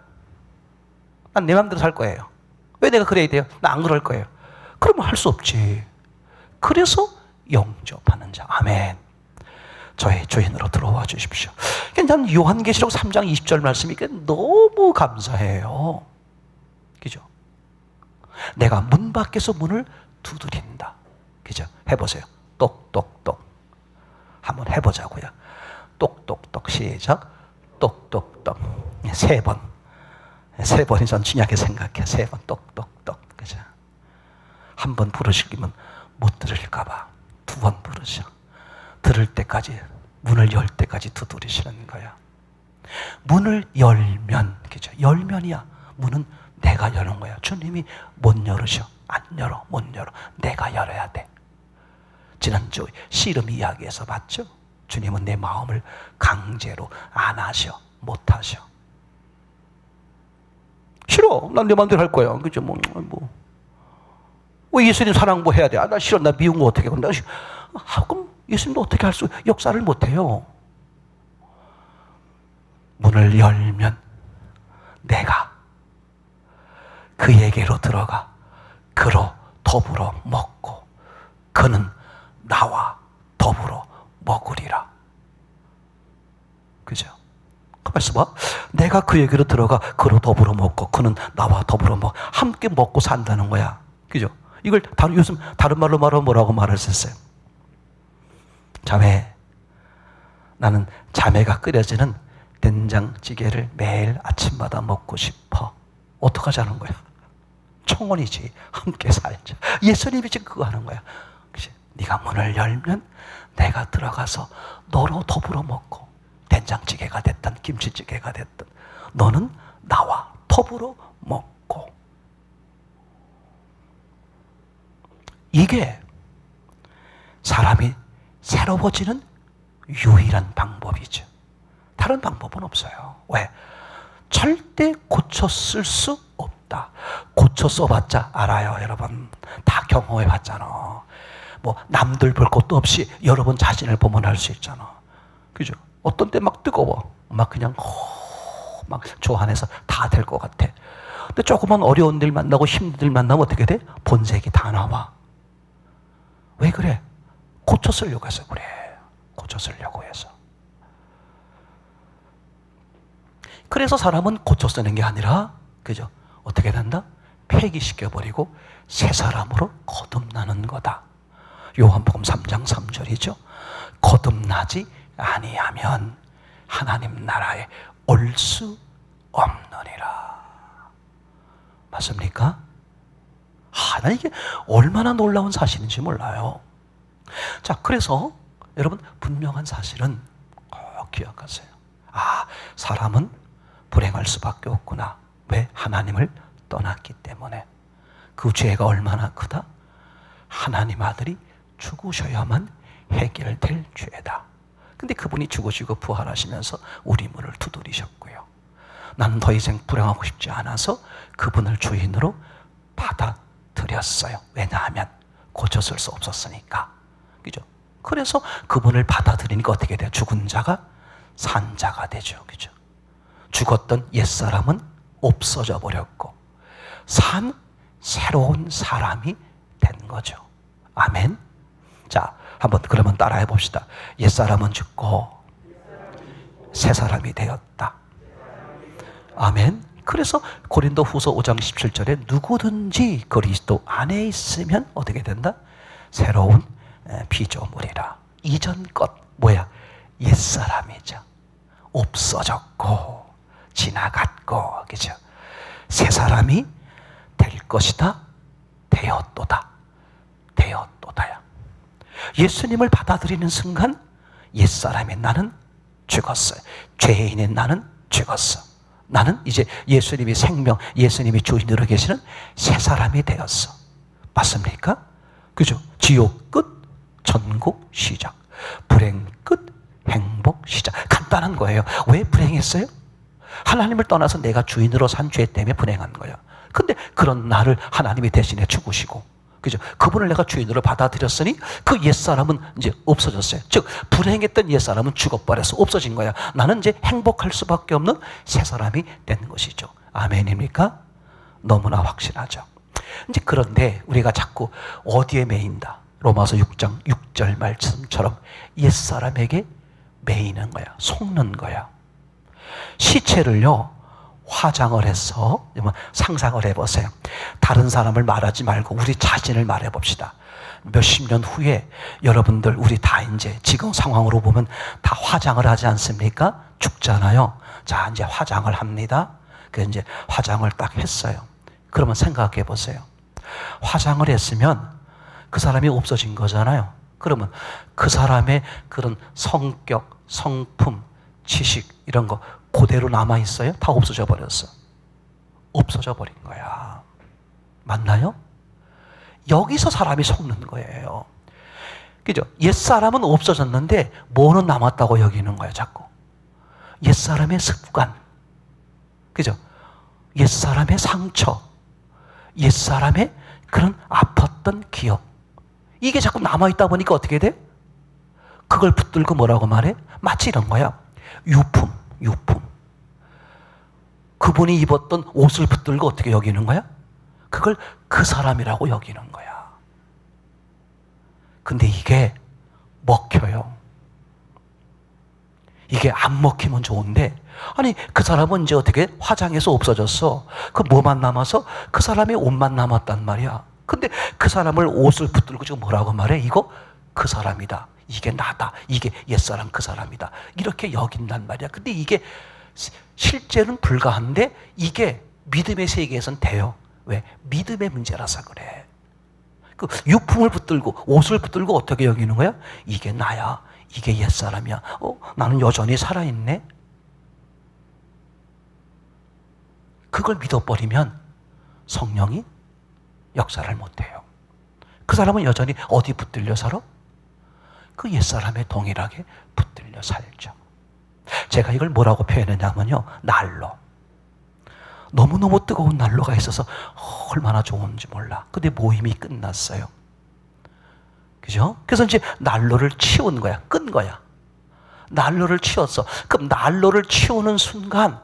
난 내 마음대로 살 거예요. 왜 내가 그래야 돼요? 나 안 그럴 거예요. 그러면 할 수 없지. 그래서 영접하는 자. 아멘. 저의 주인으로 들어와 주십시오. 저는 요한계시록 3장 20절 말씀이 너무 감사해요. 그죠? 내가 문 밖에서 문을 두드린다. 그죠? 해보세요. 똑똑똑. 한번 해보자고요. 똑똑똑. 시작. 똑똑똑. 3번. 3번이 전 중요하게 생각해. 3번. 똑똑똑. 그죠? 한 번 부르시면 못 들을까봐 2번 부르셔. 들을 때까지, 문을 열 때까지 두드리시는 거야. 문을 열면, 그죠? 열면이야. 문은 내가 여는 거야. 주님이 못 열으셔. 안 열어. 못 열어. 내가 열어야 돼. 지난주 씨름 이야기에서 봤죠? 주님은 내 마음을 강제로 안 하셔. 못 하셔. 싫어. 난 내 마음대로 할 거야. 그죠? 왜 예수님 사랑 뭐 해야 돼? 나 싫어. 나 미운 거 어떻게 해? 그럼 예수님도 어떻게 할 수, 역사를 못 해요. 문을 열면 내가 그에게로 들어가 그로 더불어 먹고 그는 나와 더불어 먹으리라. 그죠? 가만있어 봐. 내가 그에게로 들어가 그로 더불어 먹고 그는 나와 더불어 함께 먹고 산다는 거야. 그죠? 이걸 요즘 다른 말로 말하면 뭐라고 말할 수 있어요? 자매. 나는 자매가 끓여지는 된장찌개를 매일 아침마다 먹고 싶어. 어떡하자는 거야? 청혼이지. 함께 살자. 예수님이 지금 그거 하는 거야. 그치? 네가 문을 열면 내가 들어가서 너로 더불어 먹고 된장찌개가 됐든 김치찌개가 됐든 너는 나와 더불어 먹고. 이게 사람이 새로워지는 유일한 방법이죠. 다른 방법은 없어요. 왜? 절대 고쳐 쓸 수 없다. 고쳐 써봤자 알아요, 여러분. 다 경험해봤잖아. 남들 볼 것도 없이 여러분 자신을 보면 알 수 있잖아. 그죠? 어떤 때 막 뜨거워. 막 그냥 막 저 안에서 다 될 것 같아. 근데 조그만 어려운 일 만나고 힘든 일 만나면 어떻게 돼? 본색이 다 나와. 왜 그래? 고쳐 쓰려고 해서 그래. 고쳐 쓰려고 해서. 그래서 사람은 고쳐 쓰는 게 아니라, 그죠? 어떻게 된다? 폐기시켜버리고 새 사람으로 거듭나는 거다. 요한복음 3장 3절이죠. 거듭나지 아니하면 하나님 나라에 올 수 없느니라. 맞습니까? 나 이게 얼마나 놀라운 사실인지 몰라요. 자, 그래서 여러분 분명한 사실은 꼭 기억하세요. 사람은 불행할 수밖에 없구나. 왜? 하나님을 떠났기 때문에. 그 죄가 얼마나 크다? 하나님 아들이 죽으셔야만 해결될 죄다. 근데 그분이 죽으시고 부활하시면서 우리 문을 두드리셨고요. 나는 더 이상 불행하고 싶지 않아서 그분을 주인으로 받아들였어요. 왜냐하면 고쳐쓸 수 없었으니까. 그죠? 그래서 그분을 받아들이니까 어떻게 돼요? 죽은 자가 산 자가 되죠. 그죠? 죽었던 옛사람은 없어져 버렸고 산 새로운 사람이 된 거죠. 아멘. 자, 한번 그러면 따라해 봅시다. 옛사람은 죽고 새 사람이 되었다. 아멘. 그래서 고린도 후서 5장 17절에 누구든지 그리스도 안에 있으면 어떻게 된다? 새로운 피조물이라. 이전 것 뭐야? 옛사람이죠. 없어졌고 지나갔고, 그죠? 새 사람이 될 것이다. 되었도다. 되었도다야. 예수님을 받아들이는 순간 옛사람인 나는 죽었어요. 죄인인 나는 죽었어. 나는 이제 예수님이 생명, 예수님이 주인으로 계시는 새 사람이 되었어. 맞습니까? 그죠? 지옥 끝, 천국 시작. 불행 끝, 행복 시작. 간단한 거예요. 왜 불행했어요? 하나님을 떠나서 내가 주인으로 산 죄 때문에 불행한 거예요. 근데 그런 나를 하나님이 대신에 죽으시고, 그죠? 그분을 내가 주인으로 받아들였으니 그 옛사람은 이제 없어졌어요. 즉 불행했던 옛사람은 죽어버려서 없어진 거야. 나는 이제 행복할 수밖에 없는 새 사람이 된 것이죠. 아멘입니까? 너무나 확실하죠. 이제 그런데 우리가 자꾸 어디에 매인다? 로마서 6장 6절 말씀처럼 옛사람에게 매이는 거야. 속는 거야. 시체를요 화장을 해서 상상을 해보세요. 다른 사람을 말하지 말고 우리 자신을 말해봅시다. 몇십 년 후에 여러분들 우리 다 이제 지금 상황으로 보면 다 화장을 하지 않습니까? 죽잖아요. 자, 이제 화장을 합니다. 그래서 이제 화장을 딱 했어요. 그러면 생각해 보세요. 화장을 했으면 그 사람이 없어진 거잖아요. 그러면 그 사람의 그런 성격, 성품, 지식 이런 거 그대로 남아있어요? 다 없어져 버렸어. 없어져 버린 거야. 맞나요? 여기서 사람이 속는 거예요. 그죠? 옛사람은 없어졌는데 뭐는 남았다고 여기는 거야, 자꾸. 옛사람의 습관. 그죠? 옛사람의 상처. 옛사람의 그런 아팠던 기억. 이게 자꾸 남아있다 보니까 어떻게 돼? 그걸 붙들고 뭐라고 말해? 마치 이런 거야. 유품. 그분이 입었던 옷을 붙들고 어떻게 여기는 거야? 그걸 그 사람이라고 여기는 거야. 근데 이게 먹혀요. 이게 안 먹히면 좋은데, 아니 그 사람은 이제 어떻게 화장해서 없어졌어. 그 뭐만 남아서? 그 사람의 옷만 남았단 말이야. 근데 그 사람을 옷을 붙들고 지금 뭐라고 말해? 이거 그 사람이다. 이게 나다. 이게 옛사람 그 사람이다. 이렇게 여긴단 말이야. 근데 이게 실제는 불가한데 이게 믿음의 세계에선 돼요. 왜? 믿음의 문제라서 그래. 그 유품을 붙들고 옷을 붙들고 어떻게 여기는 거야? 이게 나야. 이게 옛사람이야. 나는 여전히 살아있네. 그걸 믿어버리면 성령이 역사를 못해요. 그 사람은 여전히 어디 붙들려 살아? 그 옛사람에 동일하게 붙들려 살죠. 제가 이걸 뭐라고 표현했냐면요, 난로. 너무너무 뜨거운 난로가 있어서 얼마나 좋은지 몰라. 근데 모임이 끝났어요. 그죠? 그래서 이제 난로를 치운 거야. 끈 거야. 난로를 치웠어. 그럼 난로를 치우는 순간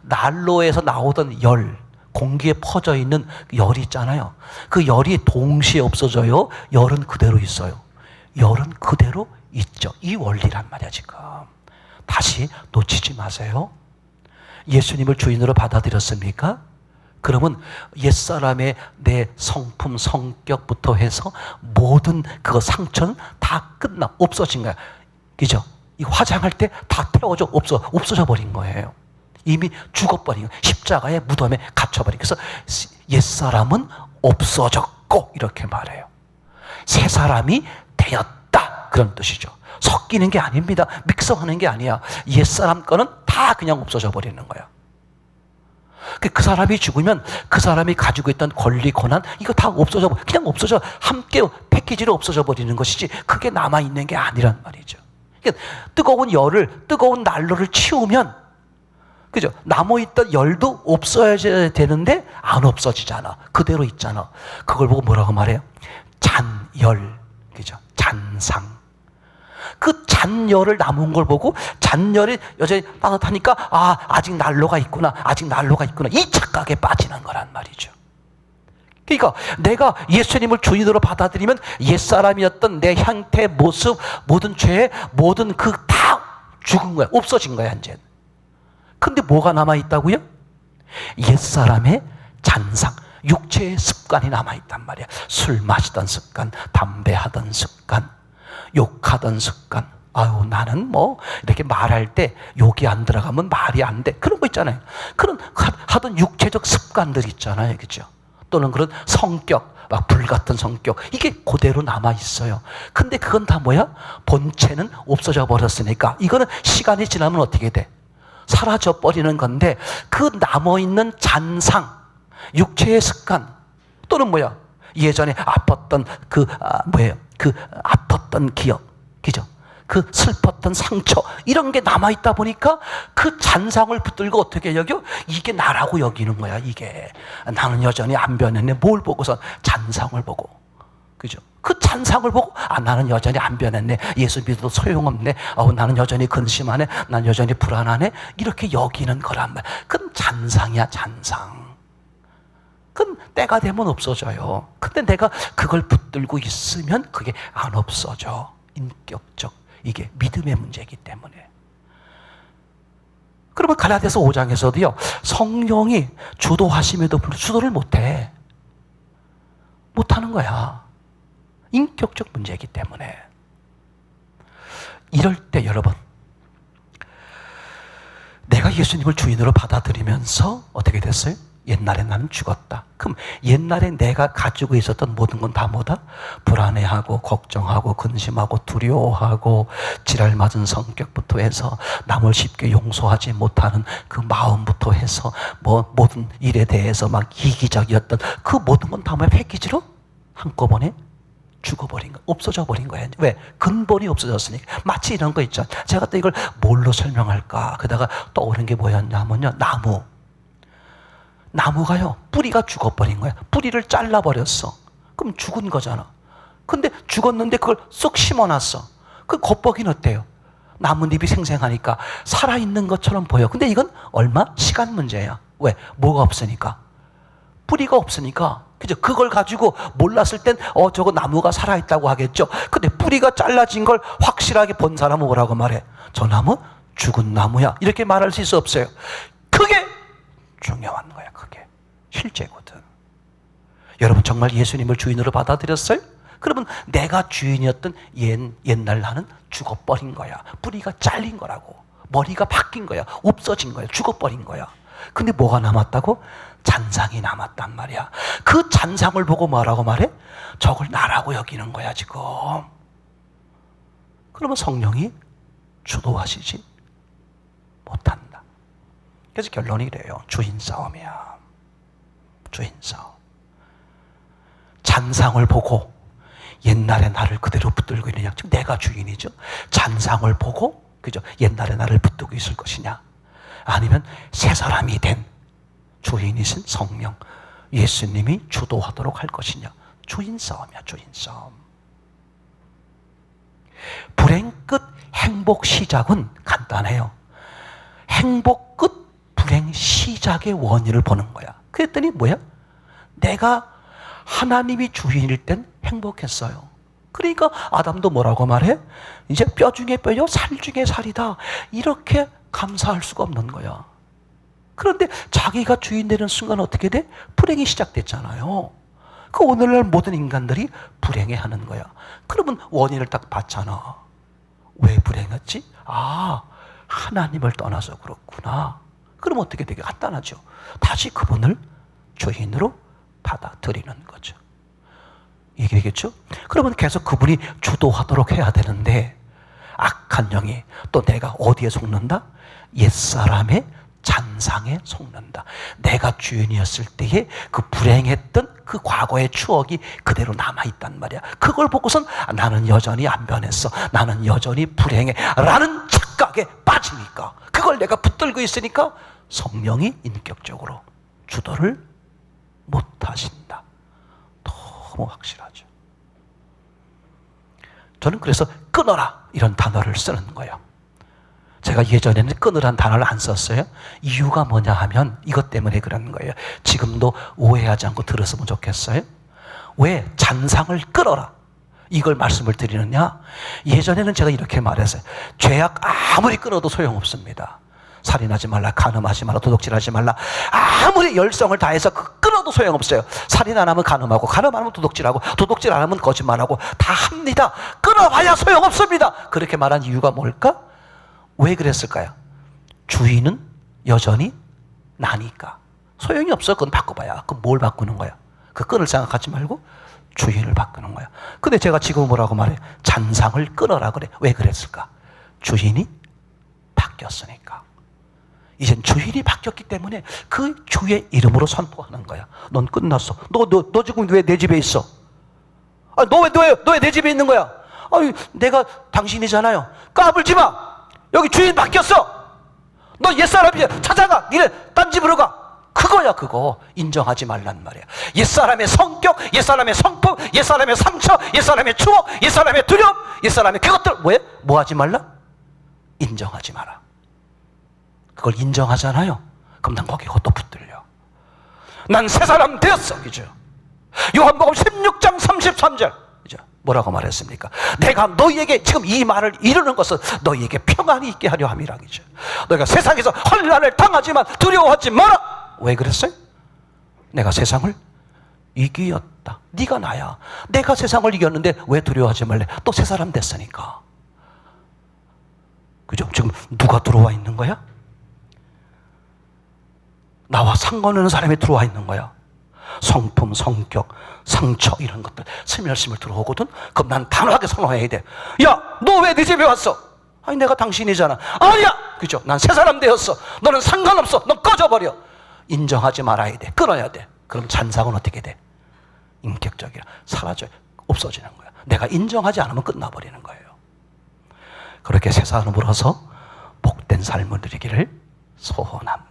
난로에서 나오던 열, 공기에 퍼져 있는 열이 있잖아요. 그 열이 동시에 없어져요? 열은 그대로 있어요? 열은 그대로 있죠. 이 원리란 말이야 지금. 다시 놓치지 마세요. 예수님을 주인으로 받아들였습니까? 그러면 옛사람의 내 성품, 성격부터 해서 모든 그 상처는 다 없어진 거야. 그죠? 이 화장할 때 다 태워져 없어져 버린 거예요. 이미 죽어버린 거예요. 십자가의 무덤에 갇혀버린 거예요. 그래서 옛사람은 없어졌고 이렇게 말해요. 새 사람이 되었다 그런 뜻이죠. 섞이는 게 아닙니다. 믹서하는 게 아니야. 옛사람 거는 다 그냥 없어져 버리는 거야. 그 사람이 죽으면 그 사람이 가지고 있던 권리, 권한 이거 다 그냥 없어져 함께 패키지로 없어져 버리는 것이지 그게 남아있는 게 아니란 말이죠. 그러니까 뜨거운 난로를 치우면 그죠? 남아있던 열도 없어져야 되는데 안 없어지잖아. 그대로 있잖아. 그걸 보고 뭐라고 말해요? 잔열, 그죠? 잔상. 그 잔열을 남은 걸 보고 잔열이 여전히 따뜻하니까 아직 난로가 있구나. 이 착각에 빠지는 거란 말이죠. 그러니까 내가 예수님을 주인으로 받아들이면 옛사람이었던 내 형태, 모습, 모든 죄, 모든 그 다 죽은 거야. 없어진 거야 이제. 근데 뭐가 남아있다고요? 옛사람의 잔상, 육체의 습관이 남아있단 말이야. 술 마시던 습관, 담배 하던 습관, 욕하던 습관. 아유, 나는 뭐 이렇게 말할 때 욕이 안 들어가면 말이 안 돼. 그런 거 있잖아요. 그런 하던 육체적 습관들 있잖아요. 그죠? 또는 그런 성격, 막 불같은 성격, 이게 그대로 남아있어요. 근데 그건 다 뭐야? 본체는 없어져 버렸으니까 이거는 시간이 지나면 어떻게 돼? 사라져 버리는 건데, 그 남아있는 잔상, 육체의 습관, 또는 뭐야? 예전에 아팠던 그 아팠던 기억, 그죠? 그 슬펐던 상처, 이런 게 남아있다 보니까 그 잔상을 붙들고 어떻게 여겨? 이게 나라고 여기는 거야. 이게 나는 여전히 안 변했네. 뭘 보고서? 잔상을 보고, 그죠? 그 잔상을 보고, 아, 나는 여전히 안 변했네. 예수 믿어도 소용없네. 나는 여전히 근심하네. 난 여전히 불안하네. 이렇게 여기는 거란 말이야. 그건 잔상이야, 잔상. 그건 때가 되면 없어져요. 근데 내가 그걸 붙들고 있으면 그게 안 없어져. 인격적, 이게 믿음의 문제이기 때문에. 그러면 갈라디아서 5장에서도요, 성령이 주도하심에도 불구하고 주도를 못해. 못하는 거야. 인격적 문제이기 때문에. 이럴 때 여러분, 내가 예수님을 주인으로 받아들이면서 어떻게 됐어요? 옛날에 나는 죽었다. 그럼 옛날에 내가 가지고 있었던 모든 건 다 뭐다? 불안해하고 걱정하고 근심하고 두려워하고 지랄 맞은 성격부터 해서 남을 쉽게 용서하지 못하는 그 마음부터 해서 뭐 모든 일에 대해서 막 이기적이었던 그 모든 건 다 뭐야? 패키지로 한꺼번에 죽어버린 거, 없어져 버린 거야. 왜? 근본이 없어졌으니까. 마치 이런 거 있죠. 제가 또 이걸 뭘로 설명할까? 그러다가 떠오른 게 뭐였냐면요, 나무가요, 뿌리가 죽어버린 거야. 뿌리를 잘라버렸어. 그럼 죽은 거잖아. 근데 죽었는데 그걸 쏙 심어놨어. 그 겉보기는 어때요? 나뭇잎이 생생하니까 살아있는 것처럼 보여. 근데 이건 얼마? 시간 문제야. 왜? 뭐가 없으니까. 뿌리가 없으니까. 그죠? 그걸 가지고 몰랐을 땐 저거 나무가 살아있다고 하겠죠. 근데 뿌리가 잘라진 걸 확실하게 본 사람은 뭐라고 말해? 저 나무 죽은 나무야. 이렇게 말할 수 있어, 없어요? 그게 중요한 거야. 그게 실제거든. 여러분 정말 예수님을 주인으로 받아들였어요? 그러면 내가 주인이었던 옛날 나는 죽어버린 거야. 뿌리가 잘린 거라고. 머리가 바뀐 거야. 없어진 거야. 죽어버린 거야. 근데 뭐가 남았다고? 잔상이 남았단 말이야. 그 잔상을 보고 뭐라고 말해? 저걸 나라고 여기는 거야 지금. 그러면 성령이 주도하시지 못한다. 그래서 결론이 이래요. 주인 싸움이야. 주인 싸움. 잔상을 보고 옛날의 나를 그대로 붙들고 있느냐. 지금 내가 주인이죠. 잔상을 보고, 그죠? 옛날의 나를 붙들고 있을 것이냐, 아니면 새 사람이 된 주인이신 성령 예수님이 주도하도록 할 것이냐. 주인 싸움이야. 주인 싸움. 불행 끝 행복 시작은 간단해요. 행복 끝 불행 시작의 원인을 보는 거야. 그랬더니 뭐야? 내가 하나님이 주인일 땐 행복했어요. 그러니까 아담도 뭐라고 말해? 이제 뼈 중에 뼈요, 살 중에 살이다. 이렇게 감사할 수가 없는 거야. 그런데 자기가 주인 되는 순간 어떻게 돼? 불행이 시작됐잖아요. 그 오늘날 모든 인간들이 불행해하는 거야. 그러면 원인을 딱 봤잖아. 왜 불행했지? 아, 하나님을 떠나서 그렇구나. 그럼 어떻게 되게 간단하죠. 다시 그분을 주인으로 받아들이는 거죠. 이게 되겠죠? 그러면 계속 그분이 주도하도록 해야 되는데, 악한 영이 또 내가 어디에 속는다? 옛사람의 잔상에 속는다. 내가 주인이었을 때의 그 불행했던 그 과거의 추억이 그대로 남아있단 말이야. 그걸 보고선 나는 여전히 안 변했어, 나는 여전히 불행해 라는 착각에 빠지니까, 그걸 내가 붙들고 있으니까 성령이 인격적으로 주도를 못하신다. 너무 확실하죠. 저는 그래서 끊어라 이런 단어를 쓰는 거예요. 제가 예전에는 끊으란 단어를 안 썼어요. 이유가 뭐냐 하면 이것 때문에 그러는 거예요. 지금도 오해하지 않고 들었으면 좋겠어요. 왜? 잔상을 끊어라. 이걸 말씀을 드리느냐? 예전에는 제가 이렇게 말했어요. 죄악 아무리 끊어도 소용없습니다. 살인하지 말라, 간음하지 말라, 도둑질하지 말라. 아무리 열성을 다해서 끊어도 소용없어요. 살인 안 하면 간음하고, 간음 안 하면 도둑질하고, 도둑질 안 하면 거짓말하고 다 합니다. 끊어봐야 소용없습니다. 그렇게 말한 이유가 뭘까? 왜 그랬을까요? 주인은 여전히 나니까. 소용이 없어. 그건 바꿔봐야. 그럼 뭘 바꾸는 거야? 그 끊을 생각하지 말고 주인을 바꾸는 거야. 근데 제가 지금 뭐라고 말해요? 잔상을 끊어라 그래. 왜 그랬을까? 주인이 바뀌었으니까. 이젠 주인이 바뀌었기 때문에 그 주의 이름으로 선포하는 거야. 넌 끝났어. 너 지금 왜 내 집에 있어? 아, 너 왜 내 집에 있는 거야? 아니, 내가 당신이잖아요. 까불지 마. 여기 주인 바뀌었어. 너 옛사람이야. 찾아가. 니네 딴 집으로 가. 그거야, 그거. 인정하지 말란 말이야. 옛사람의 성격, 옛사람의 성품, 옛사람의 상처, 옛사람의 추억, 옛사람의 두려움, 옛사람의 그것들 뭐 하지 말라? 인정하지 마라. 그걸 인정하잖아요. 그럼 난 거기에 또 붙들려. 난 새 사람 되었어. 그죠? 요한복음 16장 33절. 그죠? 뭐라고 말했습니까? 내가 너희에게 지금 이 말을 이루는 것은 너희에게 평안이 있게 하려 함이라. 그죠? 너희가 세상에서 혼란을 당하지만 두려워하지 마라. 왜 그랬어요? 내가 세상을 이기었다. 네가 나야. 내가 세상을 이겼는데 왜 두려워하지 말래? 또 새 사람 됐으니까. 그죠? 지금 누가 들어와 있는 거야? 나와 상관없는 사람이 들어와 있는 거야. 성품, 성격, 상처 이런 것들 스멀스멀 들어오거든. 그럼 난 단호하게 선언해야 돼. 야, 너 왜 내 집에 왔어? 아니, 내가 당신이잖아. 아니야. 그죠? 난 새 사람 되었어. 너는 상관없어. 너 꺼져버려. 인정하지 말아야 돼. 끊어야 돼. 그럼 잔상은 어떻게 돼? 인격적이라 사라져요. 없어지는 거야. 내가 인정하지 않으면 끝나버리는 거예요. 그렇게 새 사람으로서 복된 삶을 누리기를 소원합니다.